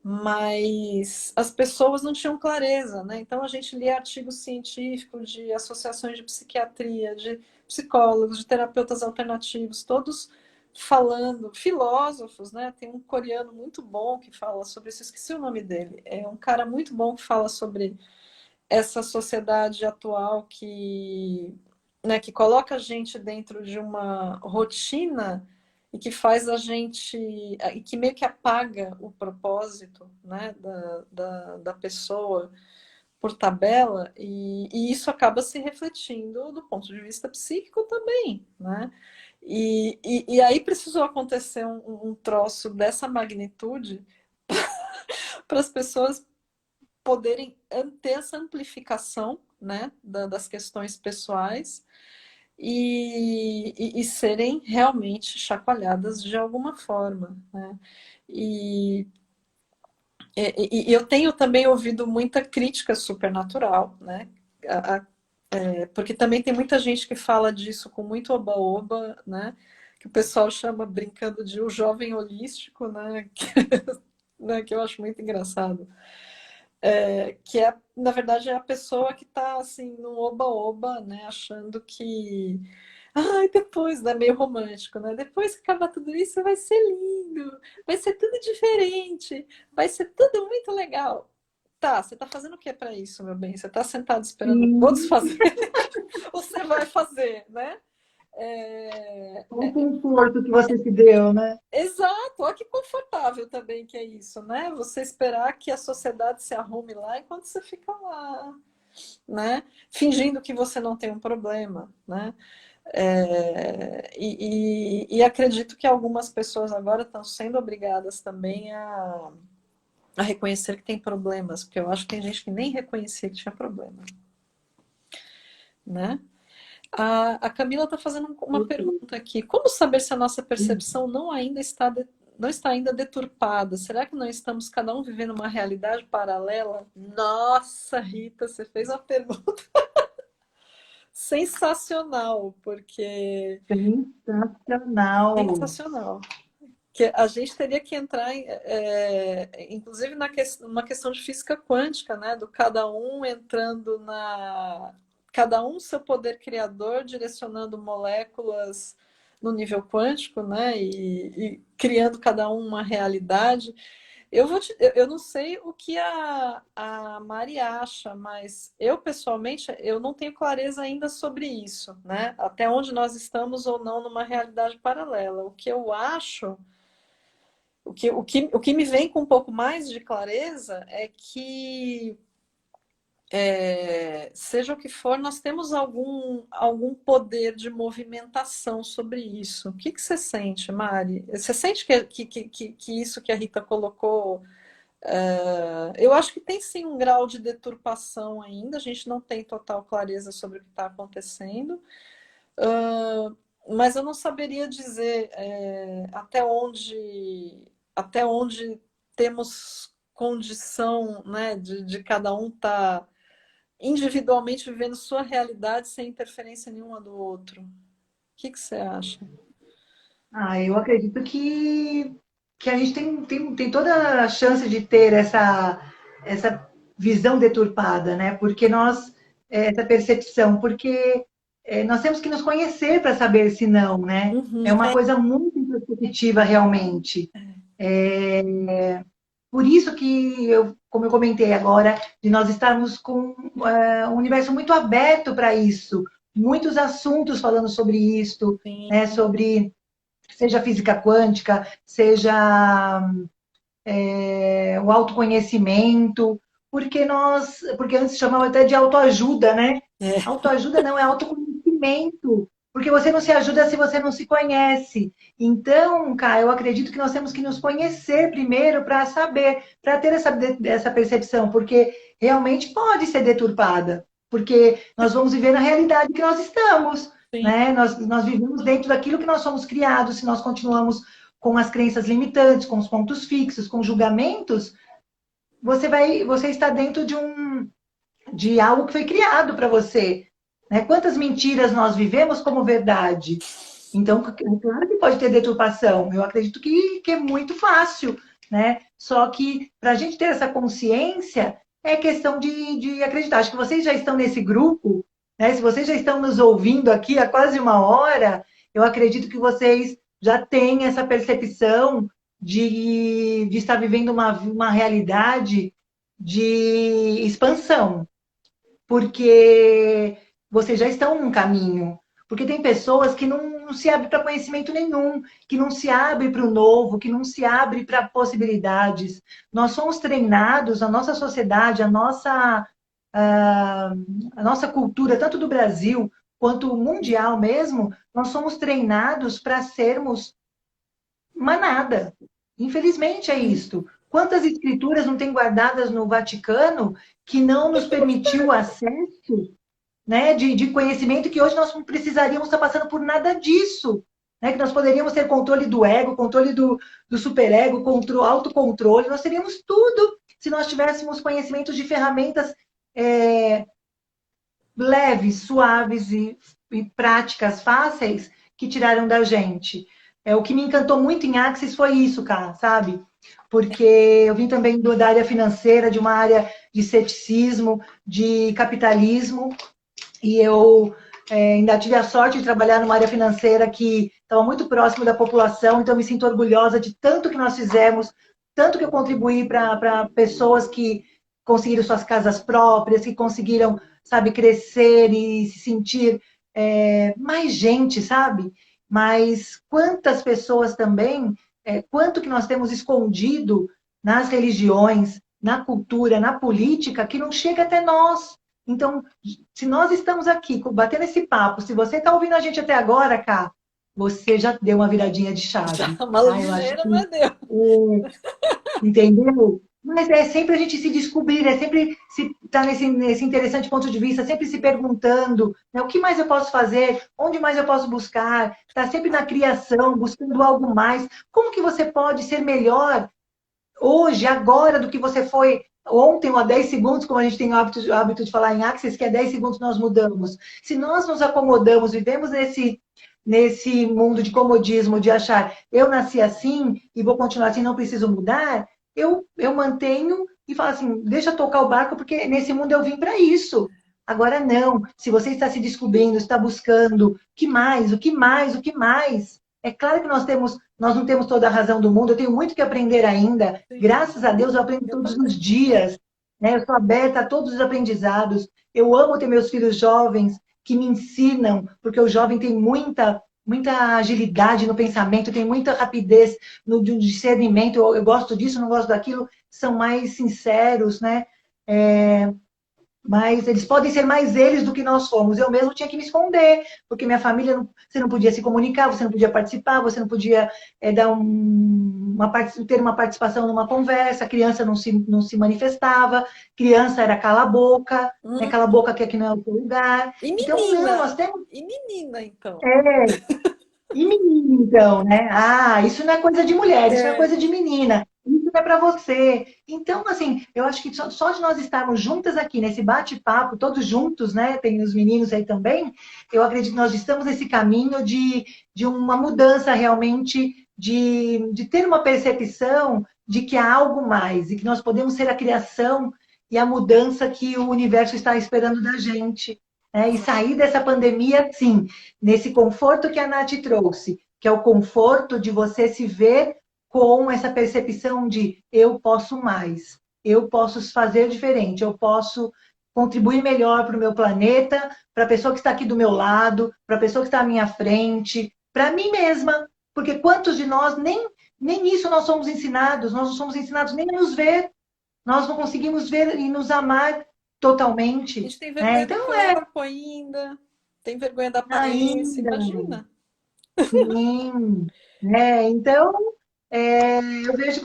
A: mas as pessoas não tinham clareza, né? Então a gente lia artigos científicos de associações de psiquiatria, de psicólogos, de terapeutas alternativos, todos falando, filósofos, né? Tem um coreano muito bom que fala sobre isso, esqueci o nome dele. É um cara muito bom que fala sobre essa sociedade atual que, né, que coloca a gente dentro de uma rotina e que faz a gente, e que meio que apaga o propósito, né, da pessoa por tabela, e isso acaba se refletindo do ponto de vista psíquico também, né? E aí precisou acontecer um troço dessa magnitude para as pessoas poderem ter essa amplificação, né, das questões pessoais e serem realmente chacoalhadas de alguma forma, né? E, e eu tenho também ouvido muita crítica supernatural, né? Porque também tem muita gente que fala disso com muito oba-oba, né? Que o pessoal chama brincando de o jovem holístico, né? Né? Que eu acho muito engraçado. Que é, na verdade, é a pessoa que está assim no oba-oba, né, achando que ai, depois, né, meio romântico, né? Depois que acabar tudo isso, vai ser lindo, vai ser tudo diferente, vai ser tudo muito legal. Tá, você está fazendo o que para isso, meu bem? Você está sentado esperando outros
B: Sim,
A: fazer, ou você vai fazer, né? É,
B: o conforto que você se deu, né?
A: exato, olha que confortável também que é isso, né? Você esperar que a sociedade se arrume lá enquanto você fica lá, né? Fingindo que você não tem um problema, né? E acredito que algumas pessoas agora estão sendo obrigadas também a reconhecer que tem problemas, porque eu acho que tem gente que nem reconhecia que tinha problema, né? A Camila está fazendo uma pergunta aqui. Como saber se a nossa percepção não está ainda deturpada? Será que não estamos cada um vivendo uma realidade paralela? Nossa, Rita, você fez uma pergunta sensacional, porque
B: Sensacional.
A: sensacional. Que a gente teria que entrar, inclusive, numa questão de física quântica, né? Do cada um entrando na. Cada um seu poder criador, direcionando moléculas no nível quântico, né? E criando cada um uma realidade. Eu não sei o que a Mari acha, mas eu, pessoalmente, eu não tenho clareza ainda sobre isso, né? Até onde nós estamos ou não numa realidade paralela. O que eu acho o que me vem com um pouco mais de clareza é que, seja o que for, nós temos algum poder de movimentação sobre isso. O que, que você sente, Mari? Você sente que isso que a Rita colocou, eu acho que tem sim um grau de deturpação ainda, a gente não tem total clareza sobre o que está acontecendo. Mas eu não saberia dizer até onde temos condição, né, de cada um estar individualmente vivendo sua realidade sem interferência nenhuma do outro. O que que você acha?
B: Eu acredito que a gente tem toda a chance de ter essa visão deturpada, né? Porque essa percepção, porque nós temos que nos conhecer para saber se não, né?
A: Uhum,
B: É uma coisa muito introspectiva, realmente. Por isso que como eu comentei agora, de nós estarmos com um universo muito aberto para isso, muitos assuntos falando sobre isso,
A: sim.
B: né? Sobre seja física quântica, seja o autoconhecimento, porque antes chamava até de autoajuda, né?
A: É,
B: Autoajuda não é autoconhecimento, conhecimento, porque você não se ajuda se você não se conhece. Então, cara, eu acredito que nós temos que nos conhecer primeiro para saber, para ter essa percepção, porque realmente pode ser deturpada, porque nós vamos viver na realidade que nós estamos,
A: Sim.
B: né? Nós vivemos dentro daquilo que nós somos criados, se nós continuamos com as crenças limitantes, com os pontos fixos, com julgamentos, você está dentro de algo que foi criado para você. Né? Quantas mentiras nós vivemos como verdade? Então, claro que pode ter deturpação. Eu acredito que é muito fácil, né? Só que para a gente ter essa consciência, é questão de acreditar. Acho que vocês já estão nesse grupo, né? Se vocês já estão nos ouvindo aqui há quase uma hora, eu acredito que vocês já têm essa percepção de estar vivendo uma realidade de expansão, porque vocês já estão num caminho. Porque tem pessoas que não se abrem para conhecimento nenhum, que não se abrem para o novo, que não se abrem para possibilidades. Nós somos treinados, a nossa sociedade, a nossa cultura, tanto do Brasil quanto mundial mesmo, nós somos treinados para sermos manada. Infelizmente é isto. Quantas escrituras não tem guardadas no Vaticano que não nos permitiu o acesso, né, de conhecimento, que hoje nós não precisaríamos estar passando por nada disso. Né, que nós poderíamos ter controle do ego, controle do superego, autocontrole, nós teríamos tudo se nós tivéssemos conhecimentos de ferramentas leves, suaves e práticas fáceis que tiraram da gente. O que me encantou muito em Axis foi isso, cara, sabe? Porque eu vim também da área financeira, de uma área de ceticismo, de capitalismo, e eu ainda tive a sorte de trabalhar numa área financeira que estava muito próximo da população, então eu me sinto orgulhosa de tanto que nós fizemos, tanto que eu contribuí para pessoas que conseguiram suas casas próprias, que conseguiram, sabe, crescer e se sentir mais gente, sabe? Mas quantas pessoas também, quanto que nós temos escondido nas religiões, na cultura, na política, que não chega até nós. Então, se nós estamos aqui batendo esse papo, se você está ouvindo a gente até agora, cá, você já deu uma viradinha de
A: Já
B: chave.
A: uma
B: Tá? Eu acho
A: ligeira,
B: que
A: mas deu.
B: entendeu? Mas é sempre a gente se descobrir, é sempre se estar nesse interessante ponto de vista, sempre se perguntando, né, o que mais eu posso fazer, onde mais eu posso buscar, estar sempre na criação, buscando algo mais. Como que você pode ser melhor hoje, agora, do que você foi ontem ou há 10 segundos, como a gente tem o hábito de falar em Axis, que é 10 segundos nós mudamos. Se nós nos acomodamos, vivemos nesse mundo de comodismo, de achar eu nasci assim e vou continuar assim, não preciso mudar, eu mantenho e falo assim, deixa tocar o barco, porque nesse mundo eu vim para isso. Agora não, se você está se descobrindo, está buscando, o que mais, o que mais, o que mais? É claro que nós não temos toda a razão do mundo, eu tenho muito que aprender ainda.
A: Sim,
B: Graças a Deus eu aprendo
A: eu
B: todos os
A: também.
B: dias. Né? Eu sou aberta a todos os aprendizados. Eu amo ter meus filhos jovens que me ensinam, porque o jovem tem muita agilidade no pensamento, tem muita rapidez no discernimento. Eu gosto disso, não gosto daquilo, são mais sinceros, né? Mas eles podem ser mais eles do que nós somos. Eu mesmo tinha que me esconder, porque minha família, você não podia se comunicar, você não podia participar, você não podia ter uma participação numa conversa, a criança não se manifestava, criança era cala a boca, né? Cala a boca que aqui não é o seu lugar.
A: E
B: Então, não, nós
A: menina?
B: temos.
A: E menina, então?
B: E menina, então, né? Ah, isso não é coisa de mulher, isso não é
A: É.
B: coisa de menina, isso não é para você. Então, assim, eu acho que só de nós estarmos juntas aqui nesse bate-papo, todos juntos, né? Tem os meninos aí também, eu acredito que nós estamos nesse caminho de uma mudança realmente, de ter uma percepção de que há algo mais e que nós podemos ser a criação e a mudança que o universo está esperando da gente. Né? E sair dessa pandemia, sim, nesse conforto que a Nath trouxe, que é o conforto de você se ver com essa percepção de eu posso mais, eu posso fazer diferente, eu posso contribuir melhor para o meu planeta, para a pessoa que está aqui do meu lado, para a pessoa que está à minha frente, para mim mesma, porque quantos de nós nem isso nós somos ensinados, nós não somos ensinados nem a nos ver, nós não conseguimos ver e nos amar
A: A
B: totalmente.
A: gente tem
B: Né?
A: vergonha do
B: Então,
A: corpo ainda. Tem vergonha da aparência,
B: Ainda,
A: imagina.
B: sim. Né? Então, eu vejo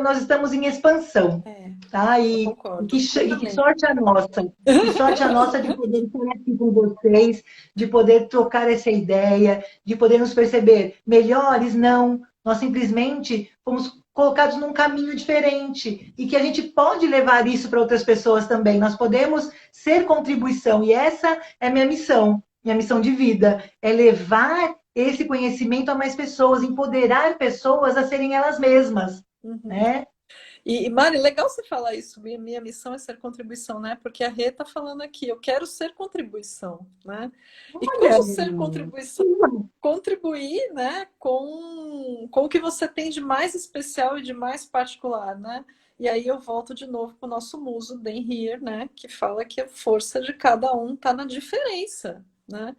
B: nós estamos em expansão,
A: É,
B: tá?
A: eu
B: E
A: concordo
B: e que
A: plenamente.
B: sorte a nossa. Que sorte a nossa de poder estar aqui com vocês, de poder trocar essa ideia, de poder nos perceber melhores, não. Nós simplesmente fomos colocados num caminho diferente e que a gente pode levar isso para outras pessoas também. Nós podemos ser contribuição e essa é minha missão de vida, é levar esse conhecimento a mais pessoas, empoderar pessoas a serem elas mesmas,
A: Uhum.
B: né?
A: E, Mari, legal você falar isso. Minha missão é ser contribuição, né? Porque a Rê tá falando aqui, eu quero ser contribuição, né? E
B: Olha,
A: como ser contribuição? Contribuir, né, com o que você tem de mais especial e de mais particular, né? E aí eu volto de novo para o nosso muso, Dan Heer, né, que fala que a força de cada um está na diferença, né?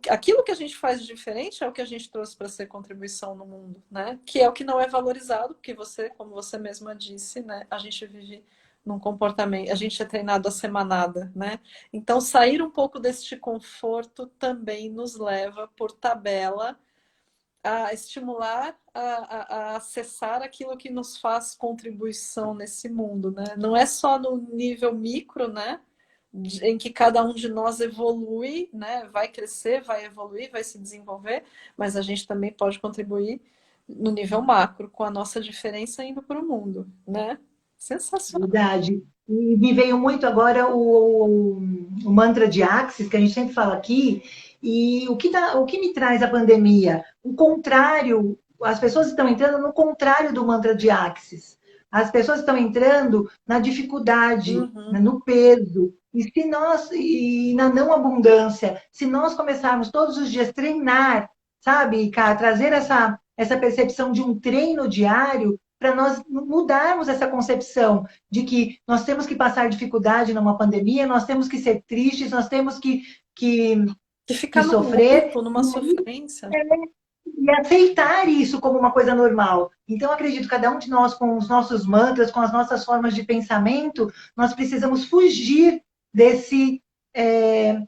A: Aquilo que a gente faz de diferente é o que a gente trouxe para ser contribuição no mundo, né? Que é o que não é valorizado, porque você, como você mesma disse, né, a gente vive num comportamento, a gente é treinado a ser manada, né? Então, sair um pouco deste conforto também nos leva, por tabela, a estimular a acessar aquilo que nos faz contribuição nesse mundo, né? Não é só no nível micro, né? Em que cada um de nós evolui, né? Vai crescer, vai evoluir, vai se desenvolver, mas a gente também pode contribuir no nível macro, com a nossa diferença indo para o mundo, né? Sensacional.
B: verdade. E me veio muito agora o mantra de Axis, que a gente sempre fala aqui, e o que me traz a pandemia? O contrário, as pessoas estão entrando no contrário do mantra de Axis. As pessoas estão entrando na dificuldade, né,
A: Uhum.
B: no peso, e na não abundância. Se nós começarmos todos os dias a treinar, sabe, Cá, trazer essa percepção de um treino diário, para nós mudarmos essa concepção de que nós temos que passar dificuldade numa pandemia, nós temos que ser tristes, nós temos que,
A: De
B: que
A: ficar num
B: sofrer
A: luto, numa sofrência.
B: e aceitar isso como uma coisa normal. Então, acredito, cada um de nós, com os nossos mantras, com as nossas formas de pensamento, nós precisamos fugir é,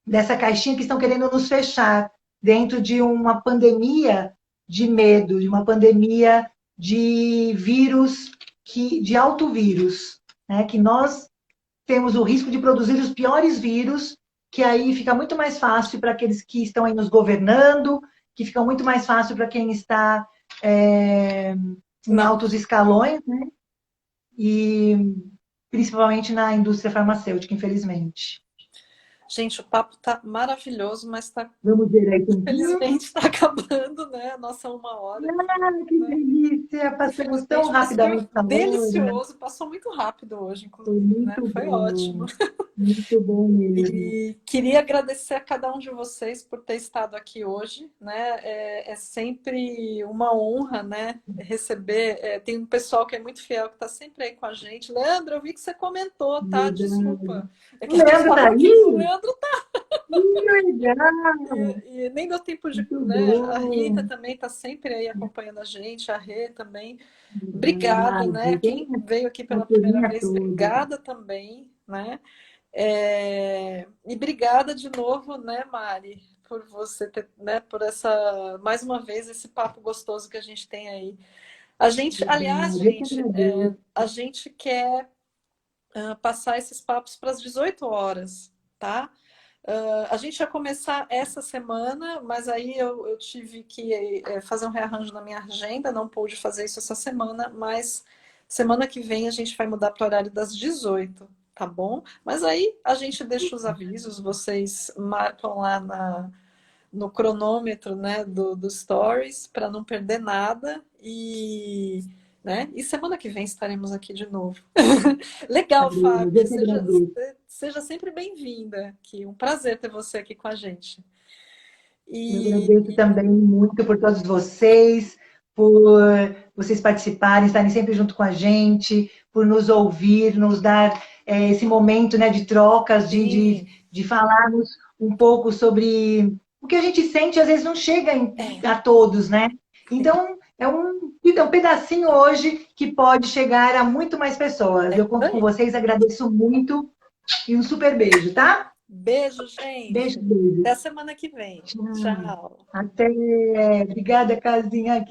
B: dessa caixinha que estão querendo nos fechar dentro de uma pandemia de medo, de uma pandemia de vírus, de alto vírus, né? Que nós temos o risco de produzir os piores vírus, que aí fica muito mais fácil para aqueles que estão aí nos governando, que fica muito mais fácil para quem está em
A: Não.
B: altos escalões, né? E principalmente na indústria farmacêutica, infelizmente.
A: Gente, o papo tá maravilhoso, mas tá,
B: Vamos ver aí, tempinho.
A: infelizmente, está acabando, né? A nossa 1 hora aqui,
B: Ah, que
A: né?
B: delícia! Passamos tão
A: Infelizmente, mas foi
B: rapidamente a hora.
A: delicioso, passou muito rápido hoje,
B: Foi
A: inclusive, né?
B: muito
A: Foi ótimo.
B: bom mesmo.
A: E queria agradecer a cada um de vocês por ter estado aqui hoje, né? É sempre uma honra, né? Receber. Tem um pessoal que é muito fiel, que está sempre aí com a gente. Leandro, eu vi que você comentou, tá?
B: Verdade.
A: Desculpa. É
B: O
A: que a gente
B: Leandro tá
A: estava aqui, o
B: aí?
A: Leandro
B: Que legal!
A: e nem deu tempo de,
B: Muito
A: né? A Rita
B: bom!
A: também está sempre aí acompanhando a gente, a Rê também. Obrigada, né?
B: Verdade. Tem
A: Quem veio aqui
B: a
A: pela primeira
B: turminha
A: vez,
B: toda.
A: obrigada também, né? E obrigada de novo, né, Mari, por você ter, né, por essa, mais uma vez, esse papo gostoso que a gente tem aí. A gente, aliás,
B: Verdade. Eu que
A: gente,
B: agradeço.
A: a gente quer passar esses papos para as 18 horas, tá? A gente ia começar essa semana, mas aí eu tive que fazer um rearranjo na minha agenda, não pude fazer isso essa semana, mas semana que vem a gente vai mudar para o horário das 18, tá bom? Mas aí a gente deixa os avisos, vocês marcam lá no cronômetro, né, do Stories, para não perder nada né, e semana que vem estaremos aqui de novo. Legal,
B: Adeus.
A: Fábia.
B: Eu que agradeço.
A: Seja sempre bem-vinda aqui. Um prazer ter você aqui com a gente.
B: Eu
A: E
B: agradeço também muito por todos vocês, por vocês participarem, estarem sempre junto com a gente, por nos ouvir, nos dar esse momento, né, de trocas,
A: sim,
B: de falarmos um pouco sobre o que a gente sente, às vezes não chega
A: é,
B: a todos, né?
A: sim,
B: Então, é um pedacinho hoje que pode chegar a muito mais pessoas.
A: é
B: Eu
A: isso
B: conto com
A: aí.
B: vocês, agradeço muito e um super beijo, tá?
A: Beijo,
B: Beijo,
A: gente.
B: beijo.
A: Até semana que vem.
B: Tchau.
A: Tchau.
B: Até. Obrigada, casinha.